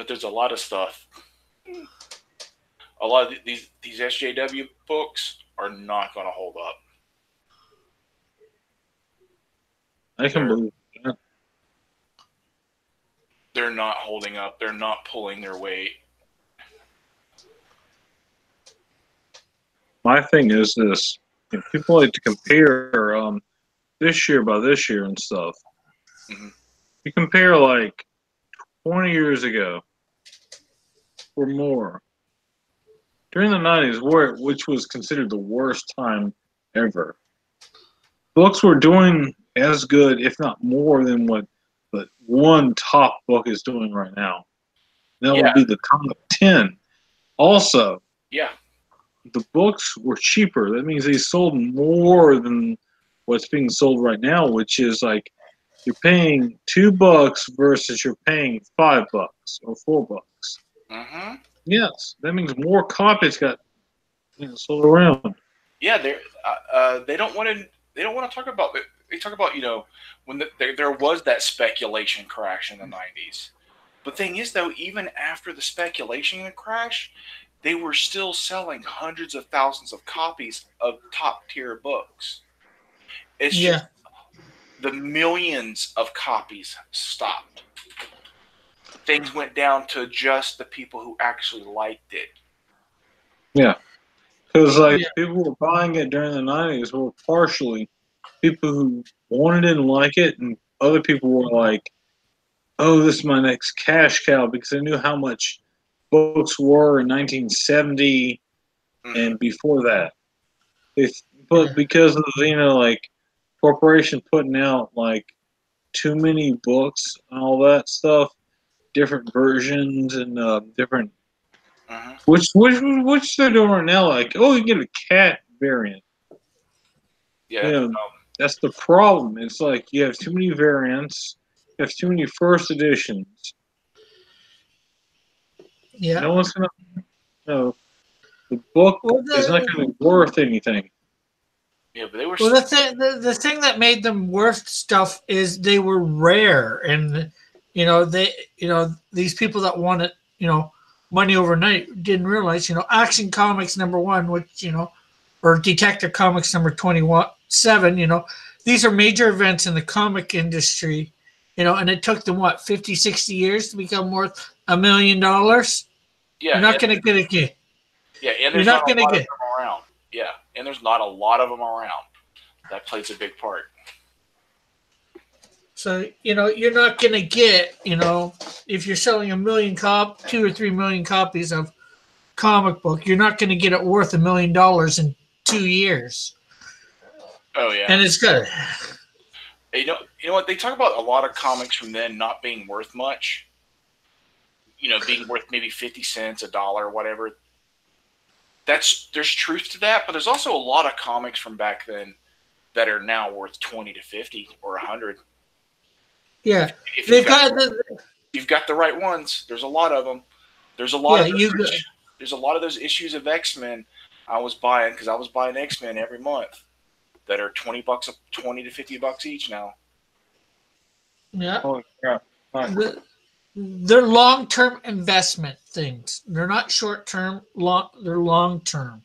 Speaker 1: there's a lot of stuff. A lot of these SJW books are not going to hold up.
Speaker 3: I can believe that.
Speaker 1: They're not holding up. They're not pulling their weight.
Speaker 3: My thing is this: people like to compare this year by this year and stuff.
Speaker 1: Mm-hmm.
Speaker 3: You compare like 20 years ago or more during the 90s, which was considered the worst time ever. Books were doing as good, if not more, than what the one top book is doing right now. That would be the top 10. Also, the books were cheaper. That means they sold more than what's being sold right now, which is like you're paying $2 versus you're paying $5 or $4.
Speaker 1: Mm-hmm.
Speaker 3: Yes, that means more copies got sold around.
Speaker 1: Yeah, they don't want to talk about it. They talk about when there was that speculation crash in the 90s. But the thing is, though, even after the speculation crash, they were still selling hundreds of thousands of copies of top tier books. It's just the millions of copies stopped. Things went down to just the people who actually liked it.
Speaker 3: Yeah, because people were buying it during the 90s were partially people who wanted it and like it, and other people were like, oh, this is my next cash cow, because they knew how much books were in 1970 and before that. But because of corporation putting out like too many books and all that stuff, different versions and different, which they're doing right now. Like, oh, you get a cat variant. Yeah, that's the problem. It's like you have too many variants. You have too many first editions.
Speaker 2: Yeah.
Speaker 3: No one's gonna. No, the book is not going to be worth anything.
Speaker 1: Yeah, but they were.
Speaker 2: Well, the thing that made them worth stuff is they were rare, and these people that wanted money overnight didn't realize Action Comics #1, which or Detective Comics #27. These are major events in the comic industry. And it took them 50, 60 years to become worth $1 million,
Speaker 1: Yeah,
Speaker 2: you're not going to get a kid.
Speaker 1: Yeah, and
Speaker 2: You're
Speaker 1: there's
Speaker 2: not
Speaker 1: not a
Speaker 2: going to
Speaker 1: lot of
Speaker 2: get.
Speaker 1: them around. Yeah, and there's not a lot of them around. That plays a big part.
Speaker 2: So you're not going to get. If you're selling 2 or 3 million copies of comic book, you're not going to get it worth $1 million in 2 years.
Speaker 1: Oh yeah.
Speaker 2: And it's good.
Speaker 1: You know what? They talk about a lot of comics from then not being worth much. Being worth maybe 50 cents, $1, whatever. There's truth to that, but there's also a lot of comics from back then that are now worth 20 to 50 or 100.
Speaker 2: Yeah,
Speaker 1: If
Speaker 2: you've
Speaker 1: you've got the right ones. There's a lot of them. There's a lot
Speaker 2: yeah,
Speaker 1: of
Speaker 2: you
Speaker 1: there's a lot of those issues of X-Men I was buying because I was buying X-Men every month that are $20, $20 to $50 each now.
Speaker 2: yeah.
Speaker 3: Holy crap. Nice.
Speaker 2: They're long-term investment things. They're not short-term. They're long-term.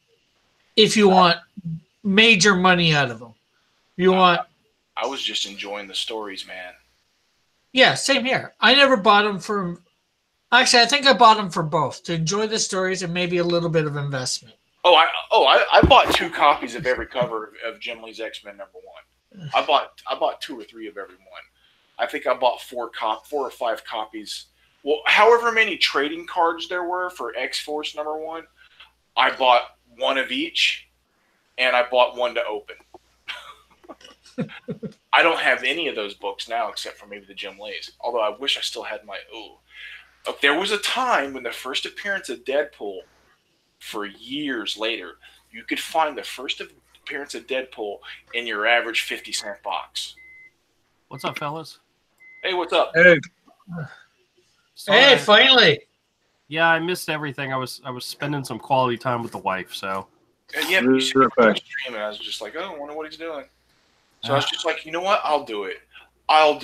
Speaker 2: If you want major money out of them, you want.
Speaker 1: I was just enjoying the stories, man.
Speaker 2: Yeah, same here. I never bought them for. Actually, I think I bought them for both to enjoy the stories and maybe a little bit of investment.
Speaker 1: I bought 2 copies of every cover of Jim Lee's X-Men #1. I bought 2 or 3 of every one. I think I bought 4 or 5 copies. Well, however many trading cards there were for X-Force #1, I bought 1 of each, and I bought 1 to open. I don't have any of those books now except for maybe the Jim Lee's. Although I wish I still had my. There was a time when the first appearance of Deadpool, for years later, you could find the first appearance of Deadpool in your average 50-cent box.
Speaker 4: What's up, fellas?
Speaker 1: Hey, what's up?
Speaker 3: Hey,
Speaker 2: Hey, finally.
Speaker 4: Yeah, I missed everything. I was spending some quality time with the wife, so.
Speaker 1: Yeah, you see me on stream, and I was just like, oh, I wonder what he's doing. So I was just like, you know what? I'll do it. I'll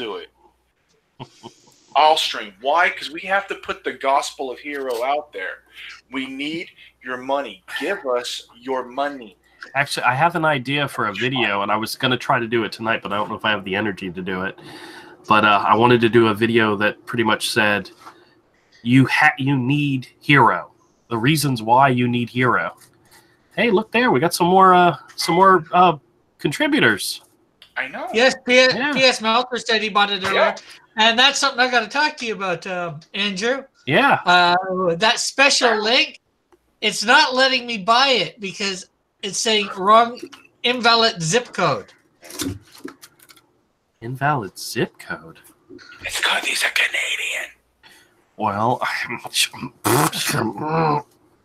Speaker 1: stream. Why? Because we have to put the gospel of Hero out there. We need your money. Give us your money.
Speaker 4: Actually, I have an idea for a video, and I was going to try to do it tonight, but I don't know if I have the energy to do it. But I wanted to do a video that pretty much said, you need Hero. The reasons why you need Hero. Hey, look there. We got some more contributors.
Speaker 1: I know.
Speaker 2: Yes, P.S. Meltzer said he bought it earlier.
Speaker 1: Yeah.
Speaker 2: And that's something I got to talk to you about, Andrew.
Speaker 4: Yeah.
Speaker 2: That special link, it's not letting me buy it because it's saying wrong, invalid zip code.
Speaker 4: Invalid zip code?
Speaker 1: It's because he's a Canadian.
Speaker 4: Well,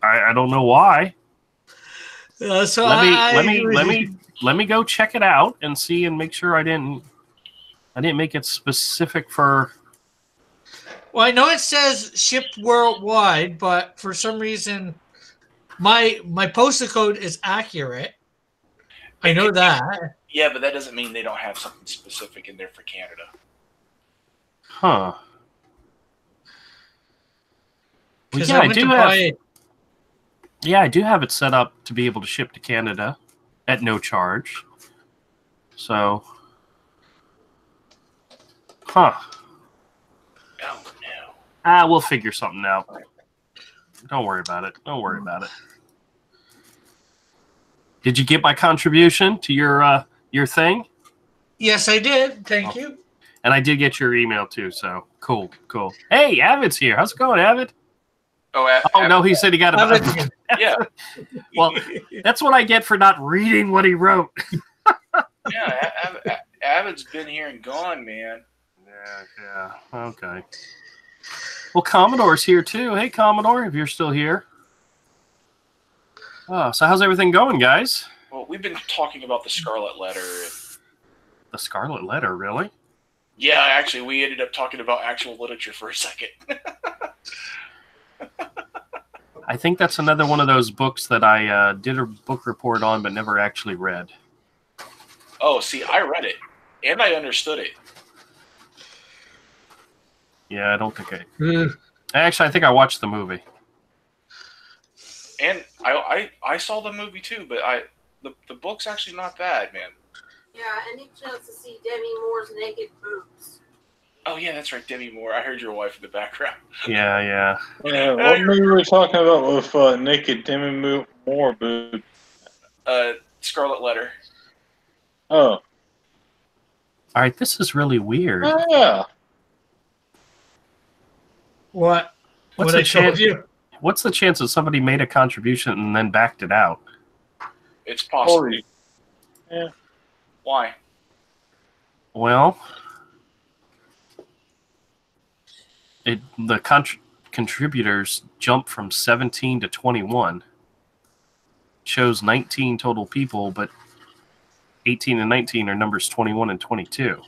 Speaker 4: I don't know why.
Speaker 2: So
Speaker 4: let me go check it out and see and make sure I didn't make it specific for.
Speaker 2: Well, I know it says shipped worldwide, but for some reason, my postal code is accurate. I know that.
Speaker 1: Yeah, but that doesn't mean they don't have something specific in there for Canada.
Speaker 4: Huh. Well, yeah, I do have. Yeah, I do have it set up to be able to ship to Canada at no charge. So, huh.
Speaker 1: Oh, no.
Speaker 4: We'll figure something out. Don't worry about it. Don't worry about it. Did you get my contribution to your thing?
Speaker 2: Yes, I did. Thank you.
Speaker 4: And I did get your email too, so cool. Hey, Avid's here. How's it going, Avid? No, he said he got a.
Speaker 1: Yeah.
Speaker 4: Well, that's what I get for not reading what he wrote.
Speaker 1: Yeah, Avid's been here and gone, man.
Speaker 4: Yeah. Okay. Well, Commodore's here too. Hey, Commodore, if you're still here. Oh, so how's everything going, guys?
Speaker 1: Well, we've been talking about the Scarlet Letter.
Speaker 4: The Scarlet Letter, really?
Speaker 1: Yeah, actually, we ended up talking about actual literature for a second.
Speaker 4: I think that's another one of those books that I did a book report on but never actually read.
Speaker 1: Oh, see, I read it, and I understood it.
Speaker 4: Yeah, I don't think Actually, I think I watched the movie.
Speaker 1: And I saw the movie too, but the book's actually not bad, man.
Speaker 5: Yeah, I need a chance to see Demi Moore's naked boobs.
Speaker 1: Oh yeah, that's right, Demi Moore. I heard your wife in the background.
Speaker 4: Yeah.
Speaker 3: Yeah, what movie were we talking about with naked Demi Moore boob?
Speaker 1: Scarlet Letter.
Speaker 3: Oh.
Speaker 4: All right, this is really weird.
Speaker 3: Oh, yeah.
Speaker 2: What?
Speaker 4: What's
Speaker 2: What I
Speaker 4: the
Speaker 2: told
Speaker 4: chance?
Speaker 2: you?
Speaker 4: What's the chance that somebody made a contribution and then backed it out?
Speaker 1: It's possible.
Speaker 3: Yeah.
Speaker 1: Why?
Speaker 4: Well, the contributors jumped from 17 to 21. Shows 19 total people, but 18 and 19 are numbers 21 and 22.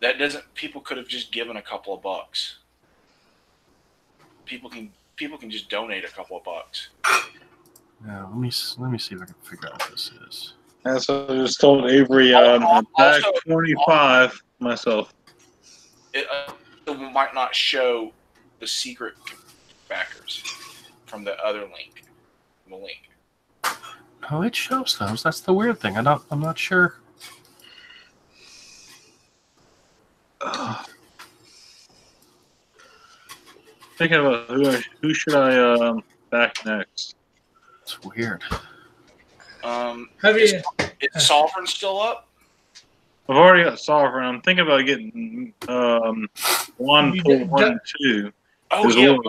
Speaker 1: That doesn't. People could have just given a couple of bucks. People can just donate a couple of bucks.
Speaker 4: Now, let me see if I can figure out what this is.
Speaker 3: That's what I just told Avery. Back 25 myself.
Speaker 1: It might not show the secret backers from the other link. The link.
Speaker 4: Oh, it shows those. That's the weird thing. I'm not sure.
Speaker 3: Thinking about who should I back next?
Speaker 4: It's weird.
Speaker 2: Have you?
Speaker 1: Is Sovereign still up?
Speaker 3: I've already got Sovereign. I'm thinking about getting one
Speaker 2: You
Speaker 3: pull
Speaker 2: did-
Speaker 3: 1 and 2.
Speaker 1: Oh
Speaker 3: As
Speaker 1: yeah,
Speaker 3: well.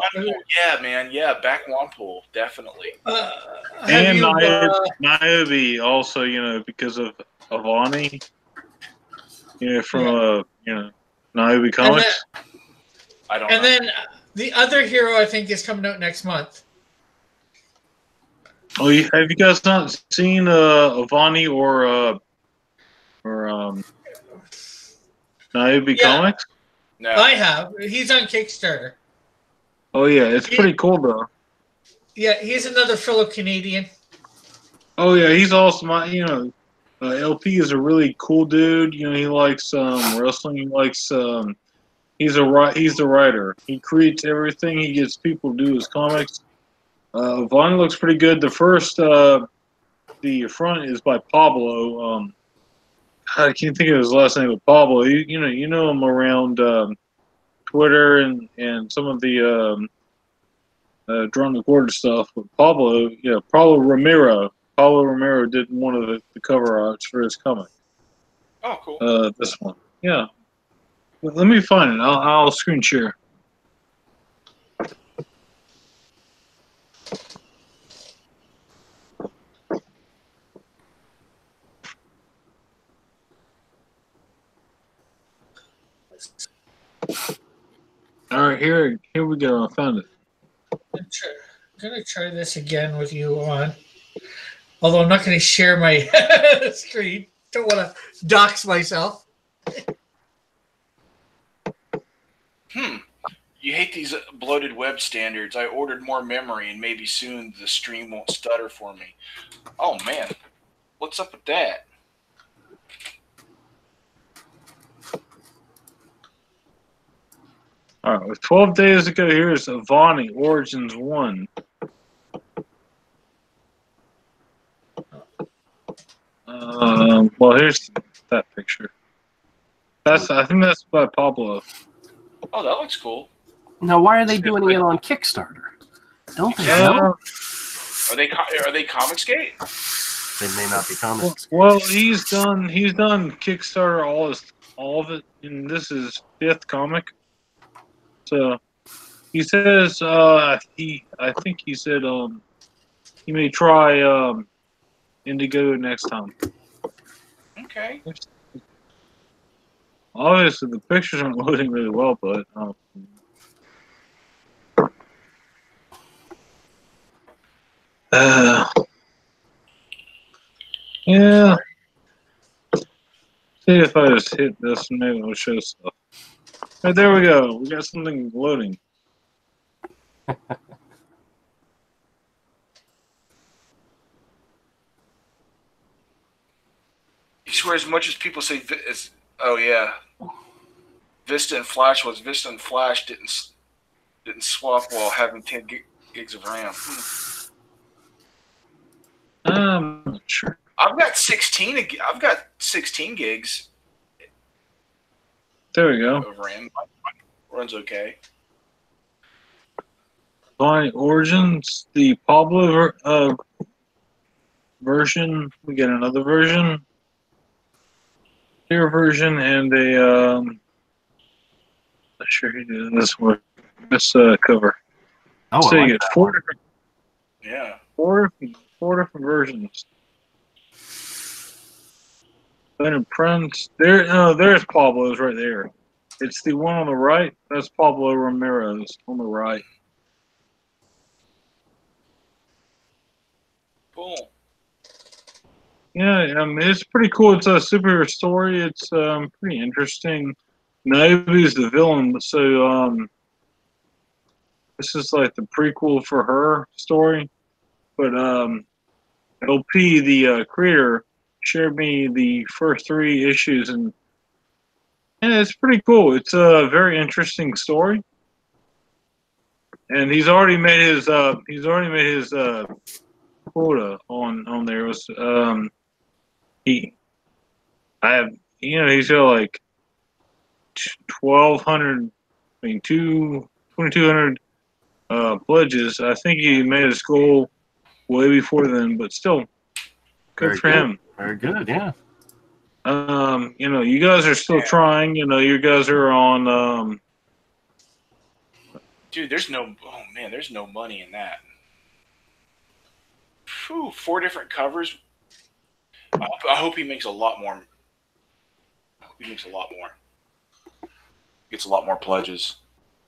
Speaker 1: yeah, man, yeah. Back Wanpool, definitely.
Speaker 2: Have
Speaker 3: And
Speaker 2: you?
Speaker 3: Niobe also, because of Avani, from Niobe Comics.
Speaker 1: I don't know.
Speaker 2: And then the other hero I think is coming out next month.
Speaker 3: Oh, have you guys not seen Avani or Niobe
Speaker 2: Yeah.
Speaker 3: Comics?
Speaker 1: No.
Speaker 2: I have. He's on Kickstarter.
Speaker 3: Oh yeah, it's pretty cool though.
Speaker 2: Yeah, he's another fellow Canadian.
Speaker 3: Oh yeah, he's awesome. LP is a really cool dude. He likes wrestling. He likes he's the writer. He creates everything. He gets people to do his comics. Vaughn looks pretty good. The front is by Pablo. I can't think of his last name, but Pablo. You know him around Twitter and some of the Drawn the Quarter stuff. But Pablo Ramiro. Pablo Romero did one of the cover arts for his comic.
Speaker 1: Oh, cool.
Speaker 3: This one. Yeah. Let me find it. I'll screen share. All right, here we go. I found it.
Speaker 2: I'm gonna try this again with you on. Although I'm not gonna share my screen. Don't want to dox myself.
Speaker 1: You hate these bloated web standards. I ordered more memory, and maybe soon the stream won't stutter for me. Oh man, what's up with that?
Speaker 3: All right, with 12 days to go, here's Avani Origins 1. Well, here's that picture. I think that's by Pablo.
Speaker 1: Oh, that looks cool.
Speaker 4: Now, why are they doing it on Kickstarter? Don't they know?
Speaker 1: Are they Comicsgate?
Speaker 4: They may not be comics.
Speaker 3: Well, he's done Kickstarter all of it, and this is 5th comic. So he says I think he said he may try Indigo next time.
Speaker 1: Okay.
Speaker 3: Obviously, the pictures aren't loading really well, but yeah. See if I just hit this, maybe it'll show stuff. Right, there we go. We got something loading.
Speaker 1: You swear, as much as people say, oh yeah, Vista and Flash didn't swap while having 10 gigs of RAM.
Speaker 3: I'm not sure.
Speaker 1: I've got 16 gigs.
Speaker 3: There we go.
Speaker 1: overran. Runs okay.
Speaker 3: By Origins, the Pablo version. We get another version, clear version, and a not sure who did this one. This cover.
Speaker 4: Oh,
Speaker 3: So
Speaker 4: I
Speaker 3: you
Speaker 4: like
Speaker 3: get four different
Speaker 1: Yeah.
Speaker 3: four different versions. Then in print, there's Pablo's right there. It's the one on the right. That's Pablo Ramirez on the right.
Speaker 1: Cool.
Speaker 3: Yeah, it's pretty cool. It's a superhero story. It's pretty interesting. Naomi's the villain, so this is like the prequel for her story. But LP, the creator, shared me the first 3 issues, and yeah, it's pretty cool. It's a very interesting story, and he's already made his quota on there. It was he I have he's got like 1,200, I mean 2,200 pledges. I think he made his goal way before then, but still, good
Speaker 4: Very
Speaker 3: for
Speaker 4: good.
Speaker 3: him.
Speaker 4: Very good. Yeah.
Speaker 3: You guys are still trying. You guys are on.
Speaker 1: Dude, there's no money in that. Phew, 4 different covers. I hope he makes a lot more. I hope he makes a lot more. Gets a lot more pledges,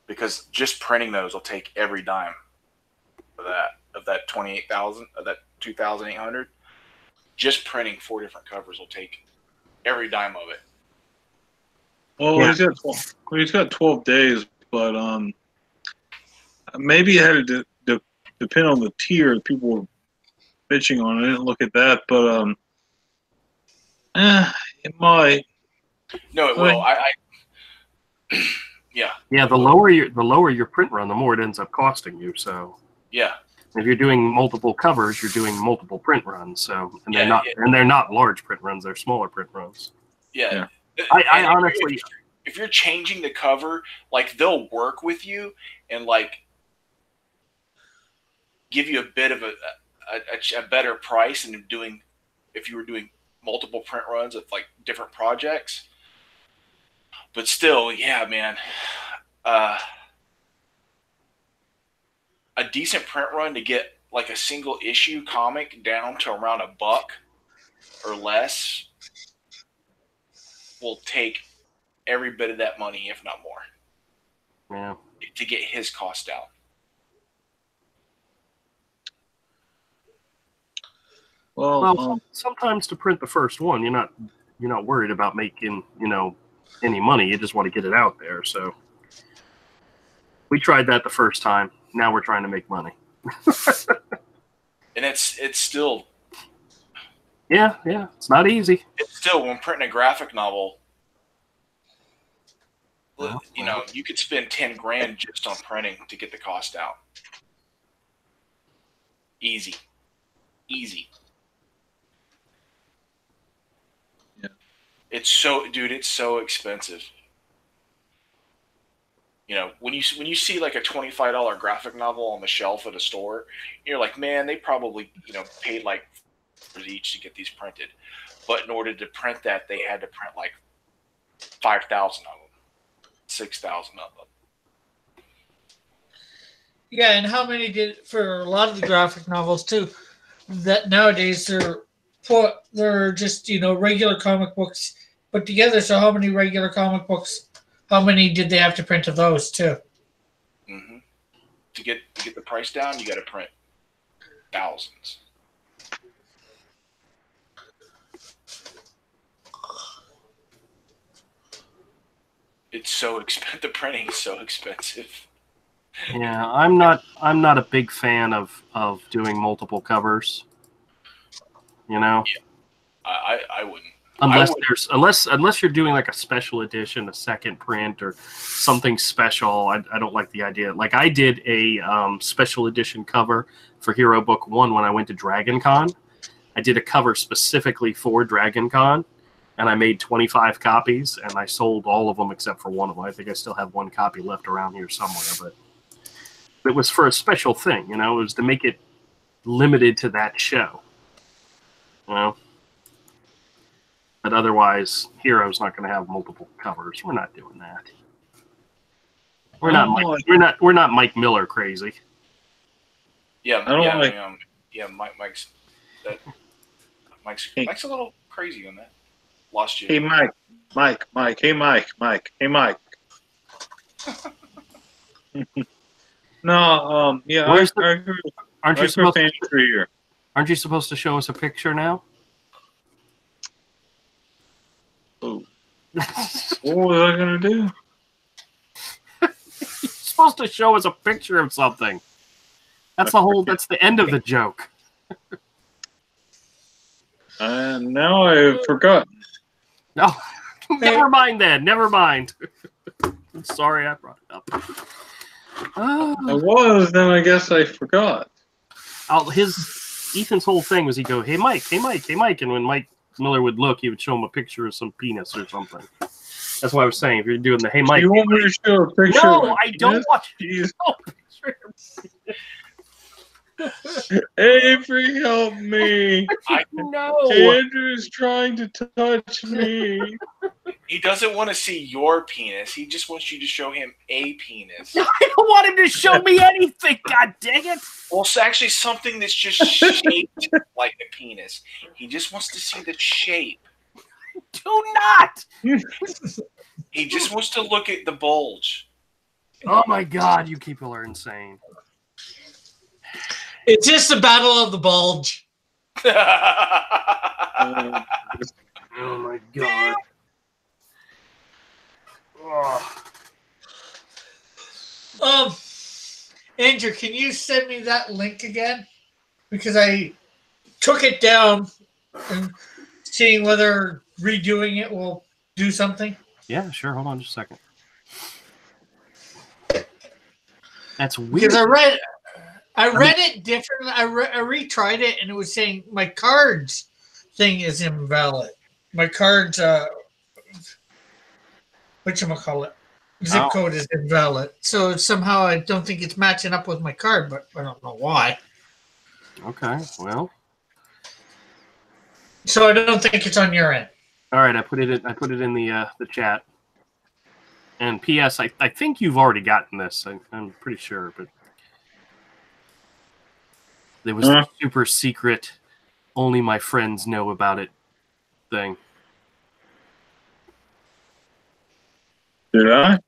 Speaker 1: because just printing those will take every dime of that 28,000, of that 2,800. Just printing 4 different covers will take every dime of it.
Speaker 3: Well,
Speaker 4: Yeah.
Speaker 3: he's got 12 days, but maybe it had to depend on the tier that people were bitching on. I didn't look at that, but it might.
Speaker 1: No, it will. Yeah.
Speaker 4: Yeah. The lower your print run, the more it ends up costing you. So
Speaker 1: Yeah.
Speaker 4: if you're doing multiple covers, you're doing multiple print runs. So
Speaker 1: Yeah,
Speaker 4: they're not large print runs; they're smaller print runs.
Speaker 1: Yeah.
Speaker 4: I honestly,
Speaker 1: if you're changing the cover, like, they'll work with you and like give you a bit of a better price than if you were doing multiple print runs of like different projects. But still, yeah, man, a decent print run to get like a single issue comic down to around $1 or less will take every bit of that money, if not more,
Speaker 4: yeah.
Speaker 1: to get his cost down.
Speaker 3: Well,
Speaker 4: Sometimes to print the first one, you're not worried about making any money. You just want to get it out there. So we tried that the first time. Now we're trying to make money.
Speaker 1: And it's still
Speaker 4: Yeah, it's not easy.
Speaker 1: it's still, when printing a graphic novel,
Speaker 4: Well,
Speaker 1: you could spend 10 grand just on printing to get the cost out. Easy.
Speaker 3: Yeah.
Speaker 1: It's so expensive. When you see like a $25 graphic novel on the shelf at a store, you're like, man, they probably paid like for each to get these printed. But in order to print that, they had to print like 5,000 of them, 6,000 of them.
Speaker 2: Yeah, and how many did for a lot of the graphic novels too? That nowadays they're just regular comic books put together. So how many regular comic books? How many did they have to print of those too?
Speaker 1: Mm-hmm. To get the price down, you got to print thousands. It's so expensive. The printing is so expensive.
Speaker 4: Yeah, I'm not a big fan of doing multiple covers.
Speaker 1: I wouldn't.
Speaker 4: Unless you're doing like a special edition, a second print, or something special. I don't like the idea. Like I did a special edition cover for Hero Book 1 when I went to Dragon Con. I did a cover specifically for Dragon Con, and I made 25 copies, and I sold all of them except for one of them. I think I still have one copy left around here somewhere, but it was for a special thing, you know. It was to make it limited to that show, you know. But otherwise, Hero's not going to have multiple covers. We're not doing that. We're not. We're not Mike Miller crazy.
Speaker 1: Yeah,
Speaker 3: I don't
Speaker 1: yeah,
Speaker 3: like-
Speaker 1: yeah. Mike's a little crazy on that. Lost you.
Speaker 3: Hey, Mike. Hey, Mike. No, yeah,
Speaker 4: Where's
Speaker 3: I agree.
Speaker 4: Aren't you
Speaker 3: I agree
Speaker 4: supposed
Speaker 3: with
Speaker 4: to?
Speaker 3: Andrew here.
Speaker 4: Aren't you supposed to show us a picture now?
Speaker 3: Oh. What was I gonna do?
Speaker 4: You're supposed to show us a picture of something. That's the whole. That's the end of the joke.
Speaker 3: Now I forgot.
Speaker 4: No, never mind then. Never mind. I'm sorry I brought it up.
Speaker 3: I was, then I guess I forgot.
Speaker 4: Ethan's whole thing was he'd go, hey Mike, and when Mike Miller would look, he would show him a picture of some penis or something. That's why I was saying, if you're doing the hey Mike.
Speaker 3: You want me to show a picture?
Speaker 4: No, I don't want
Speaker 3: you
Speaker 4: to show a picture.
Speaker 3: Avery, help me.
Speaker 4: No.
Speaker 3: Andrew's trying to touch me.
Speaker 1: He doesn't want to see your penis. He just wants you to show him a penis.
Speaker 4: I don't want him to show me anything. God dang it!
Speaker 1: Well, it's actually something that's just shaped like a penis. He just wants to see the shape.
Speaker 4: Do not.
Speaker 1: He just wants to look at the bulge.
Speaker 4: Oh my God, you people are insane.
Speaker 2: It's just the battle of the bulge.
Speaker 4: Oh my God. Oh.
Speaker 2: Andrew, can you send me that link again? Because I took it down and seeing whether redoing it will do something.
Speaker 4: Yeah, sure. Hold on just a second. That's weird.
Speaker 2: Because I read it differently. I retried it, and it was saying my cards thing is invalid. My cards, whatchamacallit, zip code is invalid. So somehow I don't think it's matching up with my card, but I don't know why.
Speaker 4: Okay, well.
Speaker 2: So I don't think it's on your end.
Speaker 4: All right, I put it in the chat. And P.S. I think you've already gotten this. I'm pretty sure, but there was a super secret, only my friends know about it thing.
Speaker 3: Did I?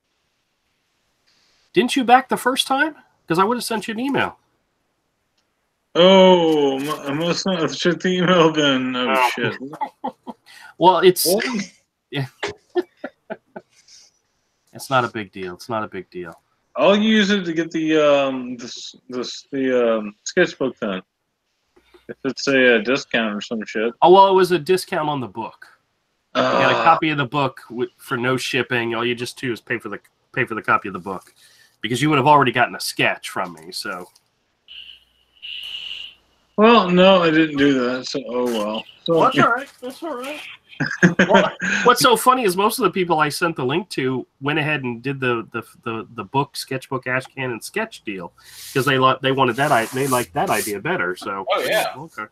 Speaker 4: Didn't you back the first time? Because I would have sent you an email.
Speaker 3: Oh, I must not have checked the email then. Oh, shit.
Speaker 4: Well, it's
Speaker 3: What?
Speaker 4: yeah. It's not a big deal. It's not a big deal.
Speaker 3: I'll use it to get the sketchbook done. If it's a discount or some shit.
Speaker 4: Oh well, it was a discount on the book. You got a
Speaker 3: Ah.
Speaker 4: copy of the book for no shipping. All you just do is pay for the copy of the book, because you would have already gotten a sketch from me. So.
Speaker 3: Well, no, I didn't do that. So, oh well. So,
Speaker 4: That's all right. That's all right. Well, what's so funny is most of the people I sent the link to went ahead and did the book sketchbook Ash Cannon sketch deal because they wanted that they liked that idea better. So
Speaker 1: Oh yeah,
Speaker 4: okay.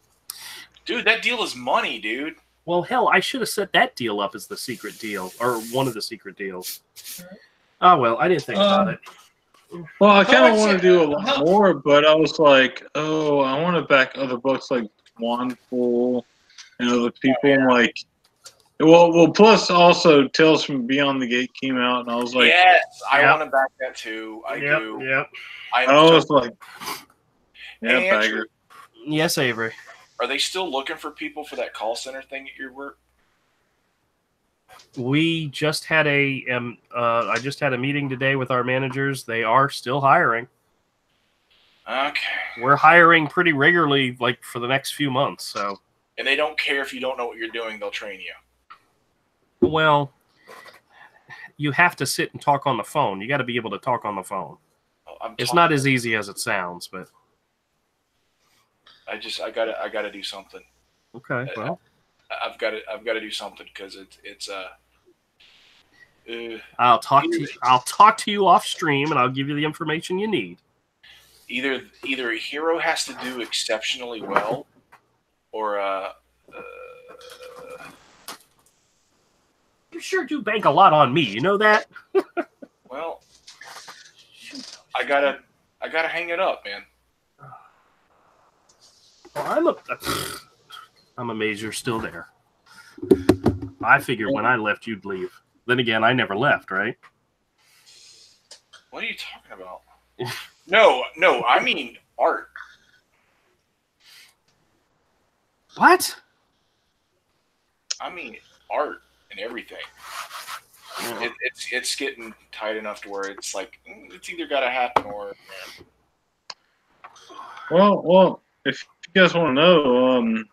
Speaker 1: dude, that deal is money, dude.
Speaker 4: Well, hell, I should have set that deal up as the secret deal or one of the secret deals. Oh well, I didn't think about it.
Speaker 3: well, I kind of
Speaker 2: much-
Speaker 3: want to do a lot more, but I was like, oh, I want to back other books like Wandful and other people. I'm like, well, plus also Tales from Beyond the Gate came out, and I was like,
Speaker 1: Yes, I
Speaker 4: Yep.
Speaker 1: want to back that too. I do.
Speaker 4: Yep.
Speaker 3: I was like, yeah,
Speaker 1: Hey, Andrew,
Speaker 3: bagger.
Speaker 4: Yes, Avery.
Speaker 1: are they still looking for people for that call center thing at your work?
Speaker 4: We just had I just had a meeting today with our managers. They are still hiring.
Speaker 1: Okay.
Speaker 4: We're hiring pretty regularly, like for the next few months. So,
Speaker 1: And they don't care if you don't know what you're doing; they'll train you.
Speaker 4: well, you have to sit and talk on the phone. You got to be able to talk on the phone. It's not as easy as it sounds, but
Speaker 1: I gotta do something.
Speaker 4: okay. Well,
Speaker 1: I've got to do something because it's
Speaker 4: I'll talk to you off stream, and I'll give you the information you need.
Speaker 1: either a hero has to do exceptionally well, or
Speaker 4: You sure do bank a lot on me. You know that?
Speaker 1: well, I gotta hang it up, man.
Speaker 4: Well, I'm amazed you're still there. I figured when I left, you'd leave. Then again, I never left, right?
Speaker 1: What are you talking about? No, I mean art.
Speaker 4: What?
Speaker 1: I mean art and everything. It's getting tight enough to where it's like it's either got to happen or.
Speaker 3: Well, if you guys want to know,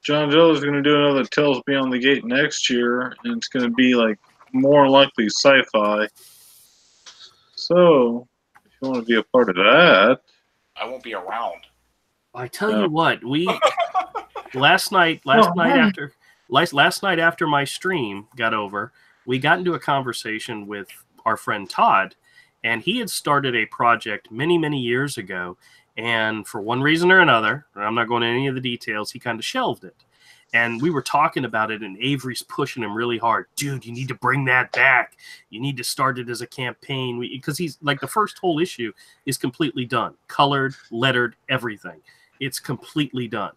Speaker 3: John Joe is going to do another Tales Beyond the Gate next year, and it's going to be like more likely sci-fi. So, if you want to be a part of that,
Speaker 1: I won't be around.
Speaker 4: I tell you what, we last night after my stream got over, we got into a conversation with our friend Todd, and he had started a project many years ago. And for one reason or another, and I'm not going into any of the details, he kind of shelved it. And we were talking about it, and Avery's pushing him really hard. Dude, you need to bring that back. You need to start it as a campaign. Because he's like, the first whole issue is completely done. Colored, lettered, everything. It's completely done.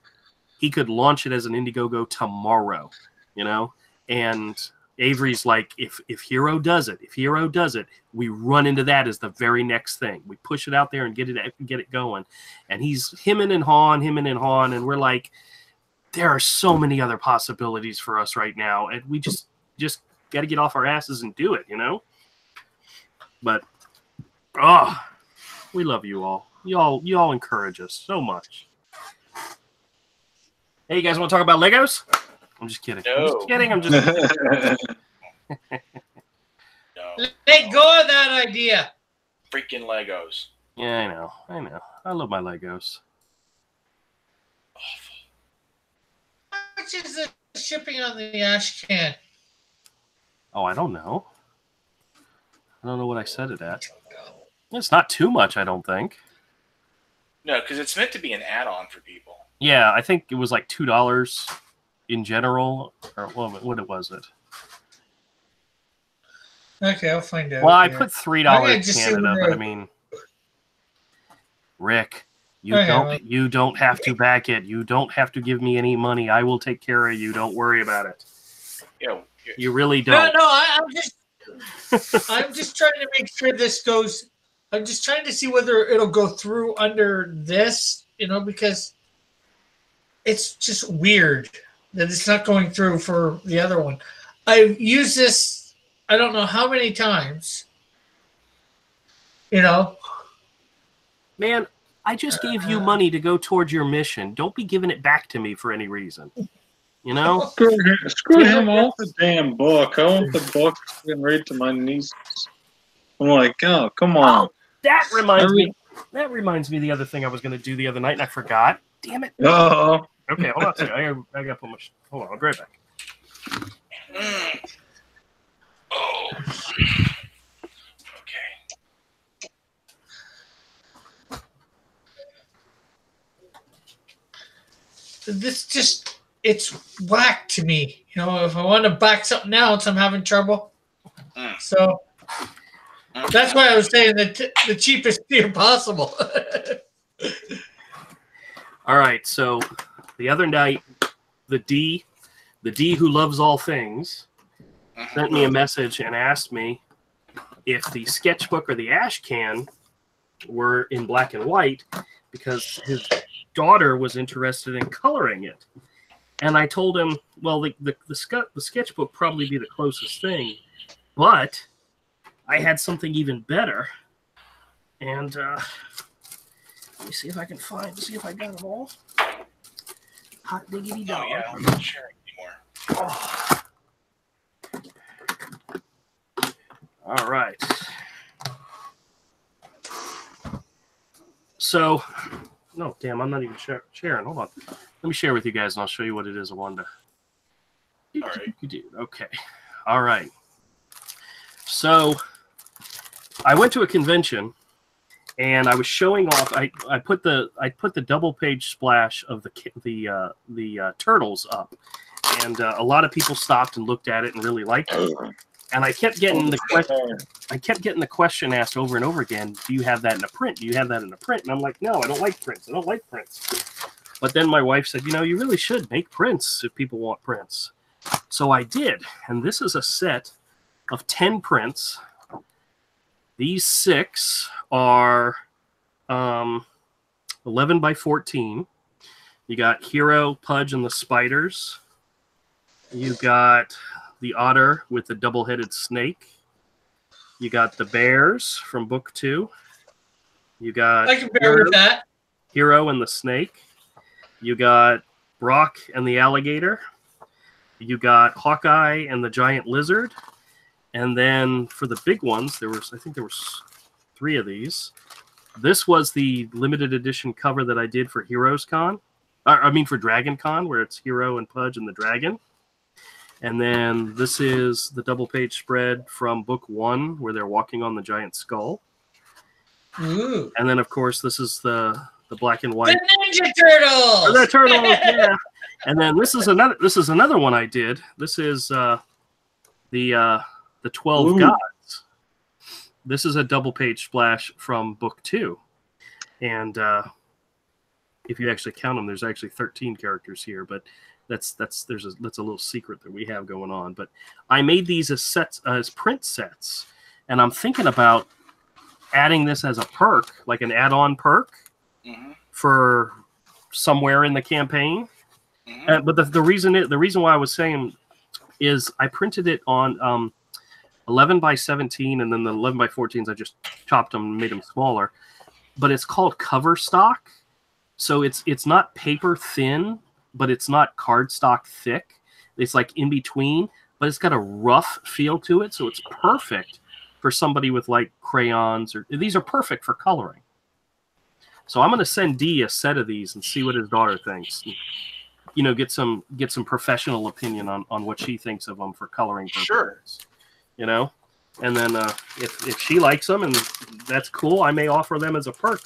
Speaker 4: He could launch it as an Indiegogo tomorrow, you know? And Avery's like, if Hero does it, we run into that as the very next thing. We push it out there and get it going. And he's hemming and hawing, and we're like, there are so many other possibilities for us right now, and we just got to get off our asses and do it, you know? But we love you all. You all encourage us so much. Hey, you guys want to talk about Legos? I'm just kidding.
Speaker 1: No.
Speaker 4: I'm just kidding.
Speaker 1: No.
Speaker 2: Let go of that idea.
Speaker 1: Freaking Legos.
Speaker 4: Yeah, I know. I love my Legos.
Speaker 2: How much is the shipping on the ash can?
Speaker 4: Oh, I don't know. I don't know what I said it at. It's not too much, I don't think.
Speaker 1: No, because it's meant to be an add-on for people.
Speaker 4: Yeah, I think it was like $2 in general, or what was it?
Speaker 2: Okay, I'll find out.
Speaker 4: Well, I put $3 in Canada, but I
Speaker 2: mean,
Speaker 4: mean, Rick, you don't have to back it. You don't have to give me any money. I will take care of you. Don't worry about it.
Speaker 1: Yeah,
Speaker 4: you really don't.
Speaker 2: No, I'm just trying to make sure this goes. I'm just trying to see whether it'll go through under this, you know, because it's just weird that it's not going through for the other one. I've used this, I don't know how many times, you know.
Speaker 4: Man, I just gave you money to go towards your mission. Don't be giving it back to me for any reason. You know?
Speaker 3: Screw him off the damn book. I want the book and read to my nieces. I'm like, oh, come on.
Speaker 4: Oh, that reminds me. That reminds me of the other thing I was going to do the other night, and I forgot. Damn it.
Speaker 3: Oh.
Speaker 4: Okay, hold on a second. I got to put my... Hold on, I'll be right back.
Speaker 1: Oh. Okay.
Speaker 2: This just, it's whack to me. You know, if I want to back something else, I'm having trouble. So that's why I was saying that the cheapest tier possible.
Speaker 4: All right, so the other night, the D who loves all things, sent me a message and asked me if the sketchbook or the ash can were in black and white because his daughter was interested in coloring it. And I told him, well, the sketchbook probably be the closest thing, but I had something even better. And let me see if I can see if I got them all. Hot diggity dog.
Speaker 1: Oh, yeah, I'm not sharing anymore.
Speaker 4: Oh. All right. So, no, damn, I'm not even sharing. Hold on. Let me share with you guys, and I'll show you what it is I wanted to
Speaker 1: All right.
Speaker 4: Okay. All right. So I went to a convention and I was showing off. I put the double page splash of the turtles up, and a lot of people stopped and looked at it and really liked it. And I kept getting the question asked over and over again. Do you have that in a print? Do you have that in a print? And I'm like, no, I don't like prints. I don't like prints. But then my wife said, you really should make prints if people want prints. So I did, and this is a set of 10 prints. These 6 are 11 by 14. You got Hero, Pudge, and the Spiders. You got the Otter with the double-headed snake. You got the Bears from Book 2. You got
Speaker 2: I can bear with that.
Speaker 4: Hero and the Snake. You got Brock and the Alligator. You got Hawkeye and the Giant Lizard. And then for the big ones, I think there was 3 of these. This was the limited edition cover that I did for for Dragon Con, where it's Hero and Pudge and the Dragon. And then this is the double page spread from book 1, where they're walking on the giant skull.
Speaker 2: Ooh.
Speaker 4: And then, of course, this is the black and white.
Speaker 2: The Ninja Turtles.
Speaker 4: The turtles, yeah. And then this is another one I did. This is the 12
Speaker 3: Ooh.
Speaker 4: Gods. This is a double page splash from book 2. And if you actually count them, there's actually 13 characters here, but that's a little secret that we have going on. But I made these as print sets, and I'm thinking about adding this as a perk, like an add-on perk for somewhere in the campaign. But the reason why I was saying is I printed it on 11 by 17, and then the 11 by 14s I just chopped them and made them smaller. But it's called cover stock, so it's not paper thin, but it's not cardstock thick. It's like in between, but it's got a rough feel to it, so it's perfect for somebody with like crayons, or these are perfect for coloring. So I'm going to send D a set of these and see what his daughter thinks. Get some professional opinion on what she thinks of them for coloring purposes.
Speaker 1: Sure.
Speaker 4: And then if she likes them, and that's cool, I may offer them as a perk.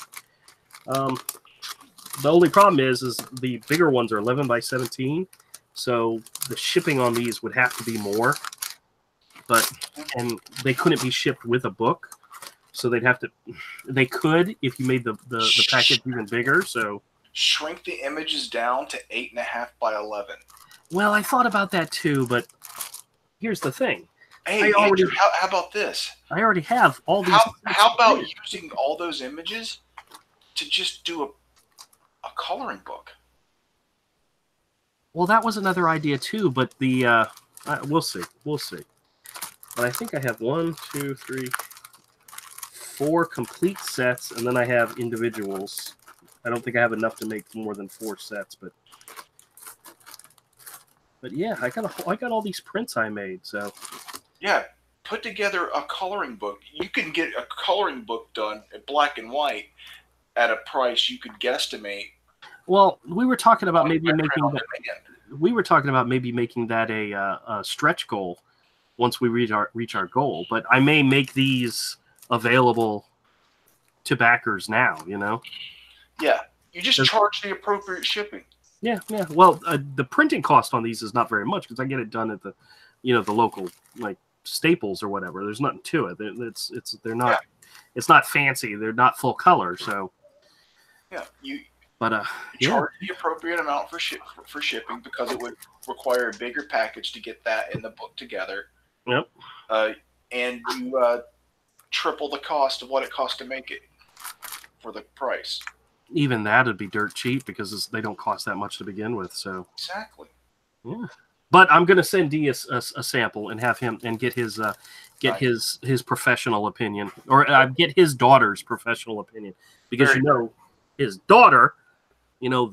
Speaker 4: The only problem is the bigger ones are 11 by 17, so the shipping on these would have to be more. And they couldn't be shipped with a book, so they could if you made the package even bigger. So
Speaker 1: shrink the images down to 8.5 by 11.
Speaker 4: Well, I thought about that too, but here's the thing.
Speaker 1: Hey, Andrew, how about this?
Speaker 4: I already have all these.
Speaker 1: How about using all those images to just do a coloring book?
Speaker 4: Well, that was another idea too, but we'll see. But I think I have 1, 2, 3, 4 complete sets, and then I have individuals. I don't think I have enough to make more than 4 sets, but yeah, I got all these prints I made. So
Speaker 1: yeah, put together a coloring book. You can get a coloring book done in black and white at a price you could guesstimate.
Speaker 4: Well, we were talking about maybe making that a stretch goal once we reach our goal. But I may make these available to backers now.
Speaker 1: Yeah, you just charge the appropriate shipping.
Speaker 4: Yeah. Well, the printing cost on these is not very much because I get it done at the local like Staples or whatever. There's nothing to it. They're not. Yeah. It's not fancy. They're not full color. So
Speaker 1: yeah, you
Speaker 4: charge
Speaker 1: the appropriate amount for shipping because it would require a bigger package to get that in the book together.
Speaker 4: Yep.
Speaker 1: And you triple the cost of what it costs to make it for the price.
Speaker 4: Even that would be dirt cheap because they don't cost that much to begin with. So
Speaker 1: exactly.
Speaker 4: Yeah. But I'm going to send D a sample and have him and get his his professional opinion, or get his daughter's professional opinion, because his daughter,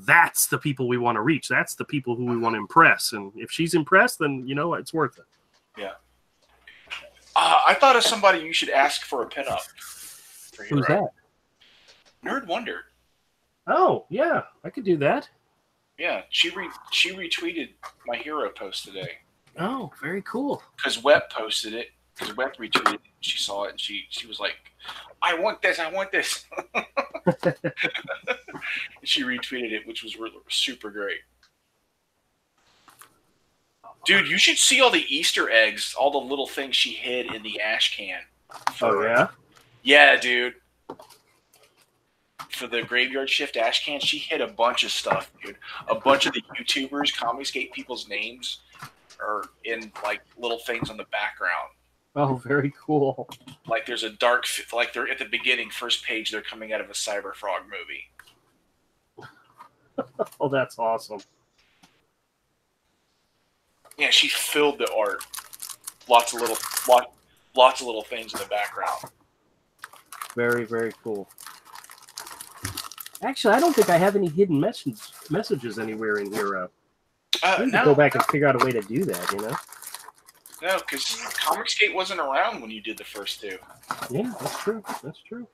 Speaker 4: that's the people we want to reach. That's the people who we want to impress. And if she's impressed, then it's worth it.
Speaker 1: Yeah. I thought of somebody you should ask for a pinup.
Speaker 4: Who's that?
Speaker 1: Nerd Wonder.
Speaker 4: Oh yeah, I could do that.
Speaker 1: Yeah, she retweeted my hero post today.
Speaker 4: Oh, very cool.
Speaker 1: Because Wet posted it. Because Wet retweeted it. She saw it and she was like, I want this. I want this. She retweeted it, which was super great. Dude, you should see all the Easter eggs, all the little things she hid in the ash can.
Speaker 4: Oh, yeah?
Speaker 1: Yeah, dude. For the Graveyard Shift ash can, she hid a bunch of stuff, dude. A bunch of the YouTubers, Comicsgate people's names are in, like, little things on the background.
Speaker 4: Oh, very cool.
Speaker 1: Like, there's a dark, like, they're at the beginning, first page, they're coming out of a Cyberfrog movie.
Speaker 4: Oh, that's awesome.
Speaker 1: Yeah, she filled the art. Lots of little things in the background.
Speaker 4: Very, very cool. Actually, I don't think I have any hidden messages anywhere in Hero. I need to go back and figure out a way to do that, you know?
Speaker 1: No, because Comicsgate wasn't around when you did the first two.
Speaker 4: Yeah, that's true. That's true.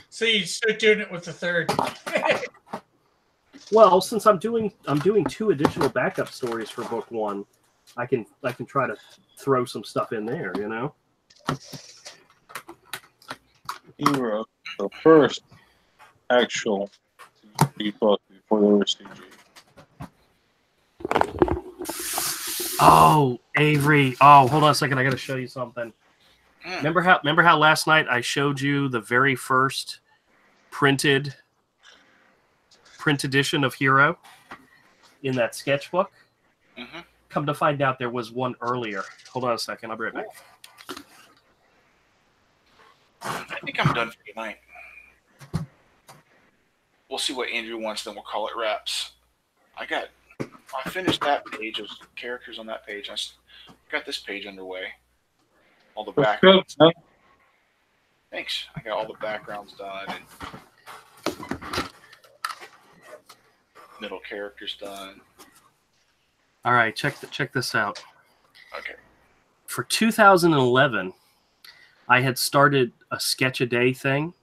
Speaker 2: So you start doing it with the third.
Speaker 4: Well, since I'm doing 2 additional backup stories for book 1, I can try to throw some stuff in there, you know.
Speaker 3: Hero, the first actual CG book before they were CG.
Speaker 4: Oh, Avery. Oh, hold on a second. I got to show you something. Remember how last night I showed you the very first print edition of Hero in that sketchbook?
Speaker 1: Mm-hmm.
Speaker 4: Come to find out, there was one earlier. Hold on a second. I'll be right back.
Speaker 1: I think I'm done for tonight. We'll see what Andrew wants, then we'll call it wraps. I finished that page of characters on that page. I got this page underway. All the backgrounds. Thanks. I got all the backgrounds done and middle characters done.
Speaker 4: All right, check this out.
Speaker 1: Okay.
Speaker 4: For 2011, I had started a sketch a day thing,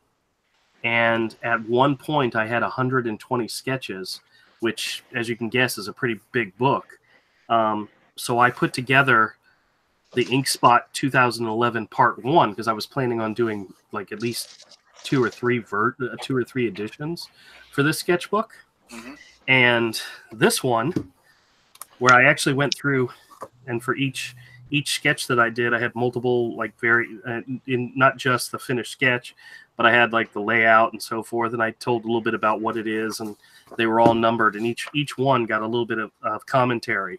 Speaker 4: and at one point I had 120 sketches, which, as you can guess, is a pretty big book. So I put together the InkSpot 2011 Part 1 because I was planning on doing like at least 2 or 3 editions for this sketchbook.
Speaker 1: Mm-hmm.
Speaker 4: And this one, where I actually went through, and for each sketch that I did, I had multiple, like, in not just the finished sketch, but I had like the layout and so forth, and I told a little bit about what it is, and they were all numbered, and each one got a little bit of commentary.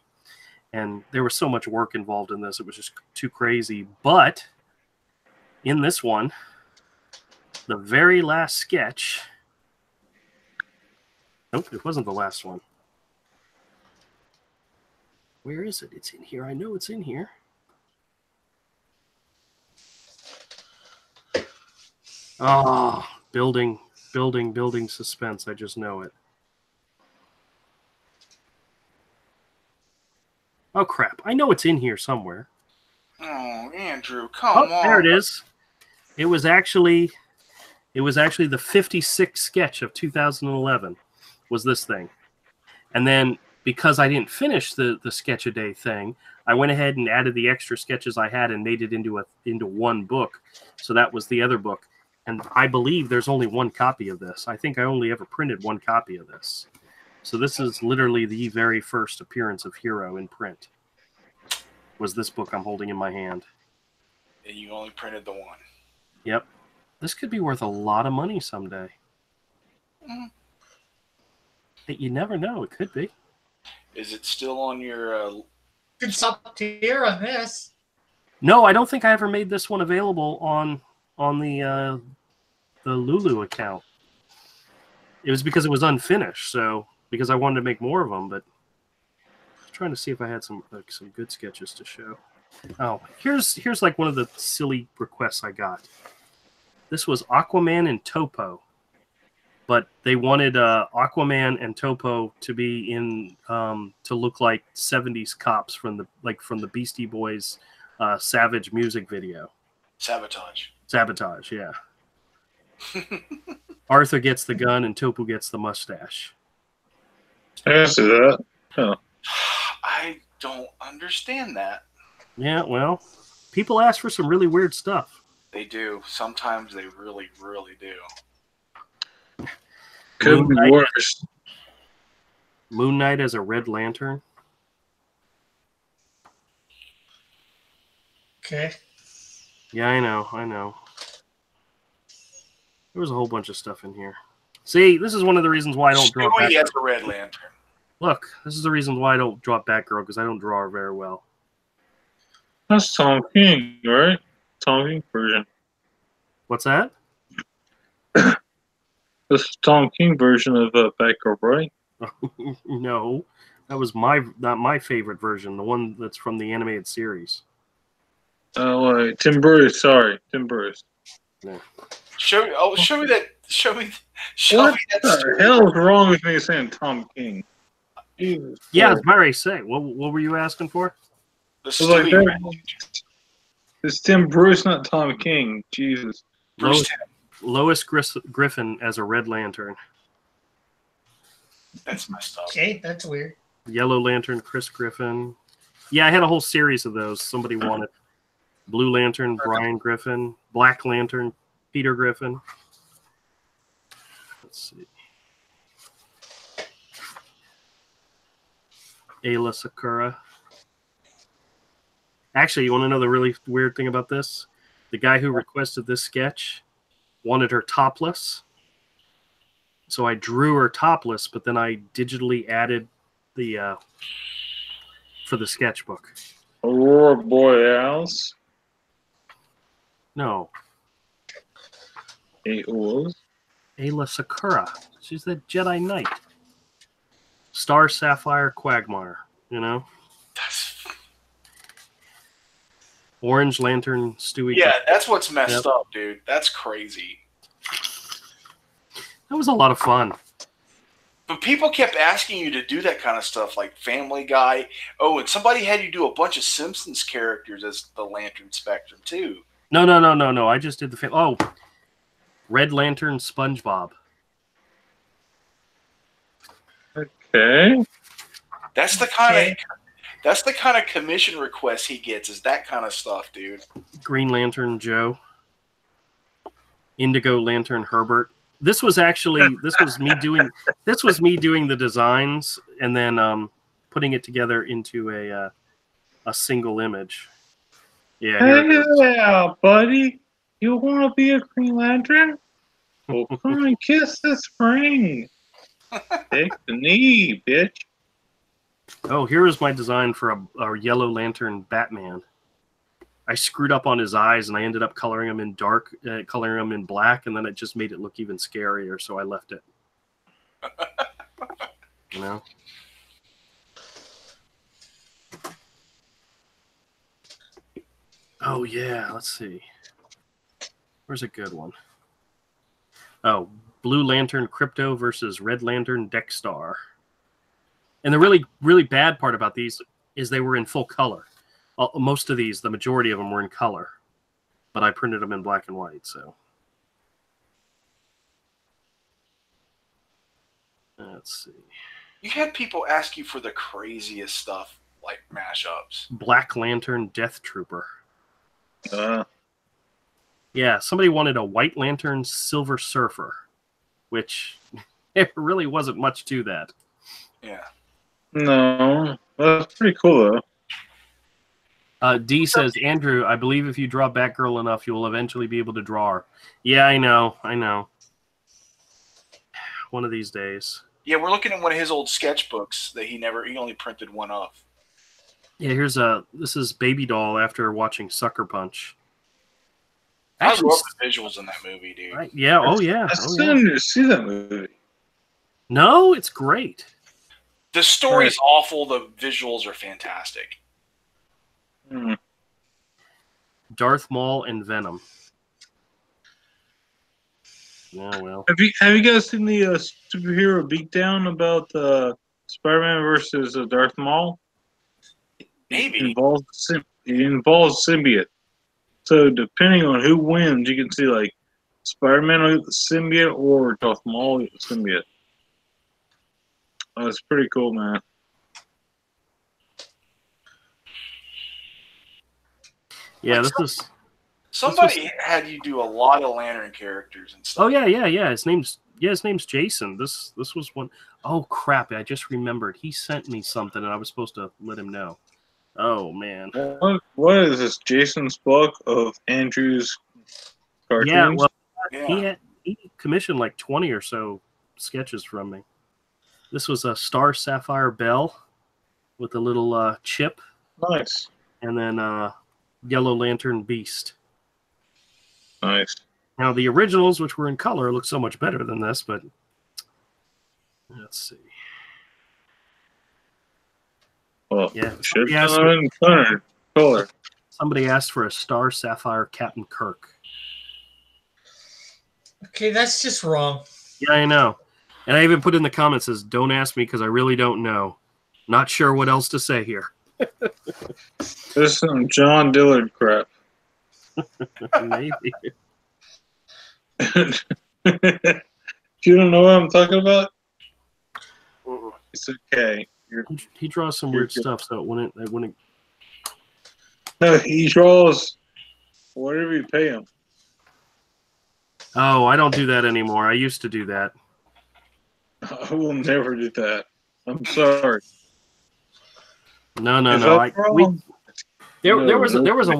Speaker 4: And there was so much work involved in this, it was just too crazy. But in this one, the very last sketch, nope, it wasn't the last one. Where is it? It's in here. I know it's in here. Oh, building suspense. I just know it. Oh, crap. I know it's in here somewhere.
Speaker 1: Oh, Andrew, come on.
Speaker 4: There it is. It was actually the 56th sketch of 2011 was this thing. And then because I didn't finish the sketch a day thing, I went ahead and added the extra sketches I had and made it into one book. So that was the other book. And I believe there's only one copy of this. I think I only ever printed one copy of this. So this is literally the very first appearance of Hero in print. Was this book I'm holding in my hand.
Speaker 1: And you only printed the one.
Speaker 4: Yep. This could be worth a lot of money someday.
Speaker 1: Mm-hmm.
Speaker 4: You never know. It could be.
Speaker 1: Is it still on your...
Speaker 2: It's up to here on this.
Speaker 4: No, I don't think I ever made this one available on the Lulu account. It was because it was unfinished, so because I wanted to make more of them, but I was trying to see if I had some good sketches to show. Oh, here's like one of the silly requests I got. This was Aquaman and Topo, but they wanted Aquaman and Topo to be in to look like 70s cops from the Beastie Boys Savage music video. Sabotage, yeah. Arthur gets the gun and Topo gets the mustache.
Speaker 3: I see that. Huh.
Speaker 1: don't understand that.
Speaker 4: Yeah, well, people ask for some really weird stuff.
Speaker 1: They do. Sometimes they really, really do.
Speaker 3: Could be worse.
Speaker 4: Moon Knight as a Red Lantern.
Speaker 2: Okay.
Speaker 4: Yeah, I know. There was a whole bunch of stuff in here. See, this is one of the reasons why I don't draw
Speaker 1: Stewie
Speaker 4: Batgirl.
Speaker 1: as a Red Lantern.
Speaker 4: Look, this is the reason why I don't draw Batgirl, because I don't draw her very well.
Speaker 3: That's Tom King, right? Tom King version.
Speaker 4: What's that?
Speaker 3: This is Tom King version of Batgirl, right?
Speaker 4: No, that was not my favorite version. The one that's from the animated series.
Speaker 3: Oh, wait, Tim Burris. Sorry, Tim Burris.
Speaker 4: Yeah.
Speaker 1: Show me that. Show me
Speaker 3: What
Speaker 1: that
Speaker 3: the
Speaker 1: story.
Speaker 3: hell is wrong with me saying Tom King? Jesus
Speaker 4: Yeah, I was
Speaker 3: Christ.
Speaker 4: about to say. What were you asking for?
Speaker 1: The
Speaker 3: It's like
Speaker 1: Stewie.
Speaker 3: that. It's Tim Bruce, not Tom King. Jesus.
Speaker 1: Bruce
Speaker 4: Lois Griffin as a Red Lantern.
Speaker 1: That's messed up.
Speaker 2: Okay, that's weird.
Speaker 4: Yellow Lantern, Chris Griffin. Yeah, I had a whole series of those. Somebody wanted Blue Lantern, Brian Griffin. Black Lantern, Peter Griffin. Let's see. Ayla Sakura. Actually, you want to know the really weird thing about this? The guy who requested this sketch wanted her topless. So I drew her topless, but then I digitally added the for the sketchbook.
Speaker 3: Aurora Borealis.
Speaker 4: No,
Speaker 3: It was.
Speaker 4: Ayla Sakura. She's the Jedi Knight. Star Sapphire Quagmire, you know?
Speaker 1: That's,
Speaker 4: Orange Lantern Stewie.
Speaker 1: yeah, that's what's messed
Speaker 4: Yep.
Speaker 1: up, dude. That's crazy.
Speaker 4: That was a lot of fun.
Speaker 1: But people kept asking you to do that kind of stuff, like Family Guy. Oh, and somebody had you do a bunch of Simpsons characters as the Lantern Spectrum, too.
Speaker 4: No. I just did the Red Lantern SpongeBob.
Speaker 3: Okay.
Speaker 1: That's the kind of commission request he gets, is that kind of stuff, dude.
Speaker 4: Green Lantern Joe. Indigo Lantern Herbert. This was me doing the designs and then putting it together into a single image. Yeah. Here it is.
Speaker 3: Yeah, buddy. You want to be a Green Lantern? Well, come and kiss this ring. Take the knee, bitch.
Speaker 4: Oh, here is my design for a Yellow Lantern Batman. I screwed up on his eyes and I ended up coloring him in dark, coloring him in black, and then it just made it look even scarier, so I left it. You know? Oh, yeah, let's see. Where's a good one? Oh, Blue Lantern Crypto versus Red Lantern Dexstar. And the really, really bad part about these is they were in full color. Most of these, the majority of them were in color. But I printed them in black and white, so. Let's see.
Speaker 1: You had people ask you for the craziest stuff, like mashups.
Speaker 4: Black Lantern Death Trooper.
Speaker 3: Yeah,
Speaker 4: somebody wanted a White Lantern Silver Surfer, which it really wasn't much to that.
Speaker 1: Yeah.
Speaker 3: no, that's pretty cool though.
Speaker 4: D says, Andrew, I believe if you draw Batgirl enough, you will eventually be able to draw her. Yeah, I know. One of these days.
Speaker 1: Yeah, we're looking at one of his old sketchbooks that he only printed one of.
Speaker 4: Yeah, this is Baby Doll after watching Sucker Punch.
Speaker 1: I
Speaker 4: Actually,
Speaker 1: love the visuals in that movie, dude.
Speaker 4: right, yeah,
Speaker 3: I still need to see that movie.
Speaker 4: No, it's great.
Speaker 1: The story's awful. The visuals are fantastic.
Speaker 3: Hmm.
Speaker 4: Darth Maul and Venom. Yeah, well.
Speaker 3: Have you guys seen the superhero beatdown about Spider-Man versus Darth Maul?
Speaker 1: Maybe.
Speaker 3: It involves symbiote. So depending on who wins, you can see like Spider-Man will get the symbiote or Darth Maul will get the symbiote. Oh, it's pretty cool, man.
Speaker 4: Yeah,
Speaker 1: Like,
Speaker 4: this is.
Speaker 1: somebody had you do a lot of Lantern characters and stuff.
Speaker 4: Oh yeah. His name's Jason. This was one. Oh crap! I just remembered. He sent me something, and I was supposed to let him know. Oh man.
Speaker 3: What is this? Jason's book of Andrew's cartoons?
Speaker 4: Yeah. Well,
Speaker 1: Yeah.
Speaker 4: he commissioned like 20 or so sketches from me. This was a Star Sapphire Bell with a little chip,
Speaker 3: Nice.
Speaker 4: and then Yellow Lantern Beast.
Speaker 3: Nice.
Speaker 4: Now the originals, which were in color, look so much better than this. But let's see.
Speaker 3: Well,
Speaker 4: Yeah,
Speaker 3: should
Speaker 4: somebody asked,
Speaker 3: have been color.
Speaker 4: somebody asked for a Star Sapphire Captain Kirk.
Speaker 2: Okay, that's just wrong.
Speaker 4: Yeah, I know. And I even put in the comments says, "Don't ask me because I really don't know. Not sure what else to say here."
Speaker 3: This is some John Dillard crap.
Speaker 4: Maybe.
Speaker 3: You don't know what I'm talking about? It's okay.
Speaker 4: He draws some weird stuff, so it wouldn't.
Speaker 3: No, he draws whatever you pay him.
Speaker 4: Oh, I don't do that anymore. I used to do that.
Speaker 3: I will never do that. I'm sorry.
Speaker 4: No. There was a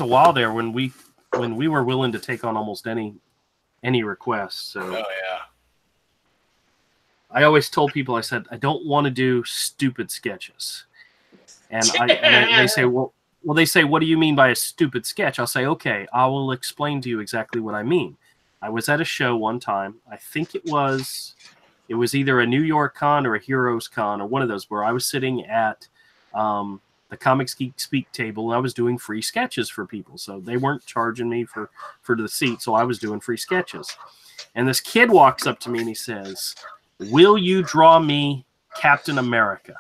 Speaker 4: while there when we were willing to take on almost any request. So
Speaker 1: Oh yeah.
Speaker 4: I always told people, I said, I don't want to do stupid sketches. And they say, well, they say, what do you mean by a stupid sketch? I'll say, okay, I will explain to you exactly what I mean. I was at a show one time. I think it was either a New York Con or a Heroes Con or one of those, where I was sitting at the Comics Geek Speak table, and I was doing free sketches for people. So they weren't charging me for the seat, so I was doing free sketches. And this kid walks up to me and he says, "Will you draw me Captain America?"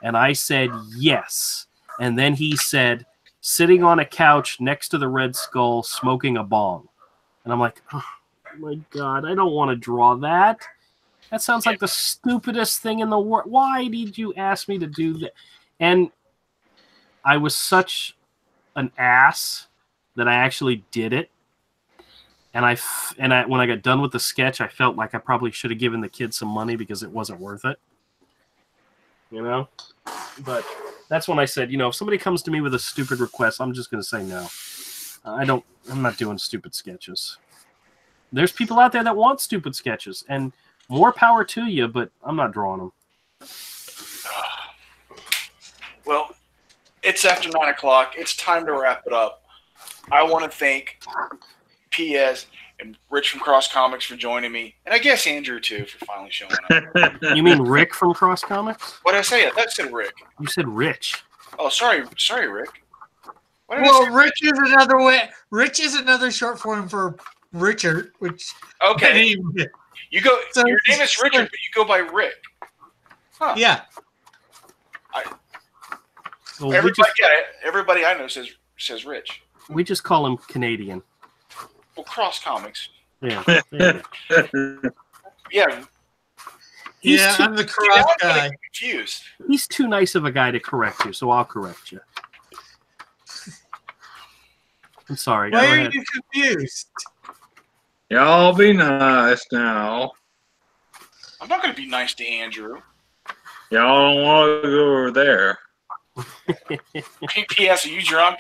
Speaker 4: And I said, yes. And then he said, "Sitting on a couch next to the Red Skull, smoking a bong." And I'm like, oh my God, I don't want to draw that. That sounds like the stupidest thing in the world. Why did you ask me to do that? And I was such an ass that I actually did it. And when I got done with the sketch, I felt like I probably should have given the kid some money because it wasn't worth it. You know? But that's when I said, if somebody comes to me with a stupid request, I'm just going to say no. I'm not doing stupid sketches. There's people out there that want stupid sketches, and more power to you, but I'm not drawing them.
Speaker 1: Well, it's after 9 o'clock. It's time to wrap it up. I want to thank PS and Rich from Cross Comics for joining me, and I guess Andrew too for finally showing up.
Speaker 4: You mean Rick from Cross Comics?
Speaker 1: What did I say? I thought I said Rick.
Speaker 4: You said Rich.
Speaker 1: Oh, sorry, Rick. What did I
Speaker 2: Well,
Speaker 1: say?
Speaker 2: Rich is another way. Rich is another short form for Richard, which
Speaker 1: Okay. You go.
Speaker 2: So-
Speaker 1: Your name is Richard, but you go by Rick. Huh.
Speaker 2: yeah.
Speaker 4: Well,
Speaker 1: Everybody I know says Rich.
Speaker 4: we just call him Canadian.
Speaker 1: Well, Cross Comics.
Speaker 4: Yeah. There you go.
Speaker 1: Yeah.
Speaker 2: I'm the cross guy.
Speaker 1: Confused.
Speaker 4: He's too nice of a guy to correct you, so I'll correct you. I'm sorry.
Speaker 2: Why
Speaker 4: Go
Speaker 2: are
Speaker 4: ahead.
Speaker 2: you confused?
Speaker 3: Y'all be nice now.
Speaker 1: I'm not going to be nice to Andrew.
Speaker 3: Y'all don't want to go over there.
Speaker 1: P.S. Are you drunk?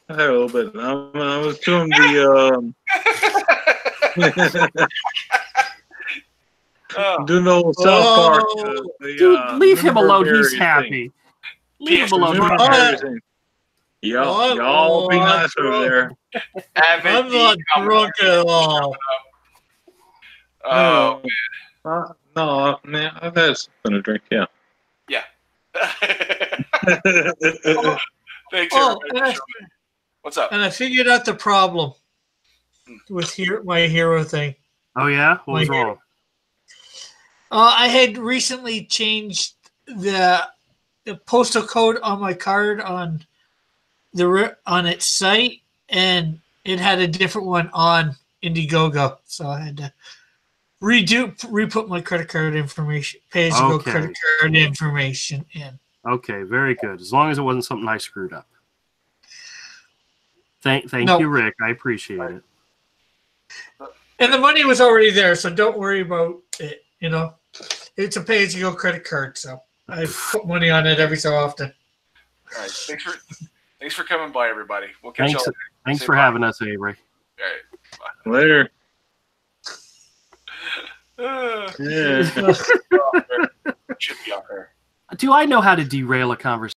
Speaker 3: I had a little bit. I was doing the doing the old South Park.
Speaker 4: Dude, leave him alone. He's
Speaker 3: thing.
Speaker 4: happy. Leave him alone.
Speaker 3: Member
Speaker 4: He's happy.
Speaker 3: berries thing. Y'all be nice over there.
Speaker 2: I'm not drunk at all.
Speaker 1: Oh,
Speaker 3: No, man, I've had something to drink. Yeah.
Speaker 1: yeah. Thanks,
Speaker 2: Oh,
Speaker 1: everybody. What's up?
Speaker 2: and I figured out the problem with my hero thing.
Speaker 4: Oh, yeah? What was
Speaker 2: My
Speaker 4: wrong?
Speaker 2: I had recently changed the postal code on my card on its site, and it had a different one on Indiegogo, so I had to re-put my credit card information, pay-as-you-go
Speaker 4: Okay.
Speaker 2: credit card information in.
Speaker 4: Okay, very good. As long as it wasn't something I screwed up. Thank
Speaker 2: No.
Speaker 4: you, Rick. I appreciate it.
Speaker 2: And the money was already there, so don't worry about it. You know, it's a pay-as-you-go credit card, so I put money on it every so often.
Speaker 1: All right. Thanks for coming by, everybody. We'll catch y'all.
Speaker 4: Thanks
Speaker 1: Say
Speaker 4: for
Speaker 1: bye.
Speaker 4: having us, Avery.
Speaker 1: All right.
Speaker 3: Later.
Speaker 1: Bye.
Speaker 3: Yeah.
Speaker 1: Should be off air.
Speaker 4: Do I know how to derail a conversation?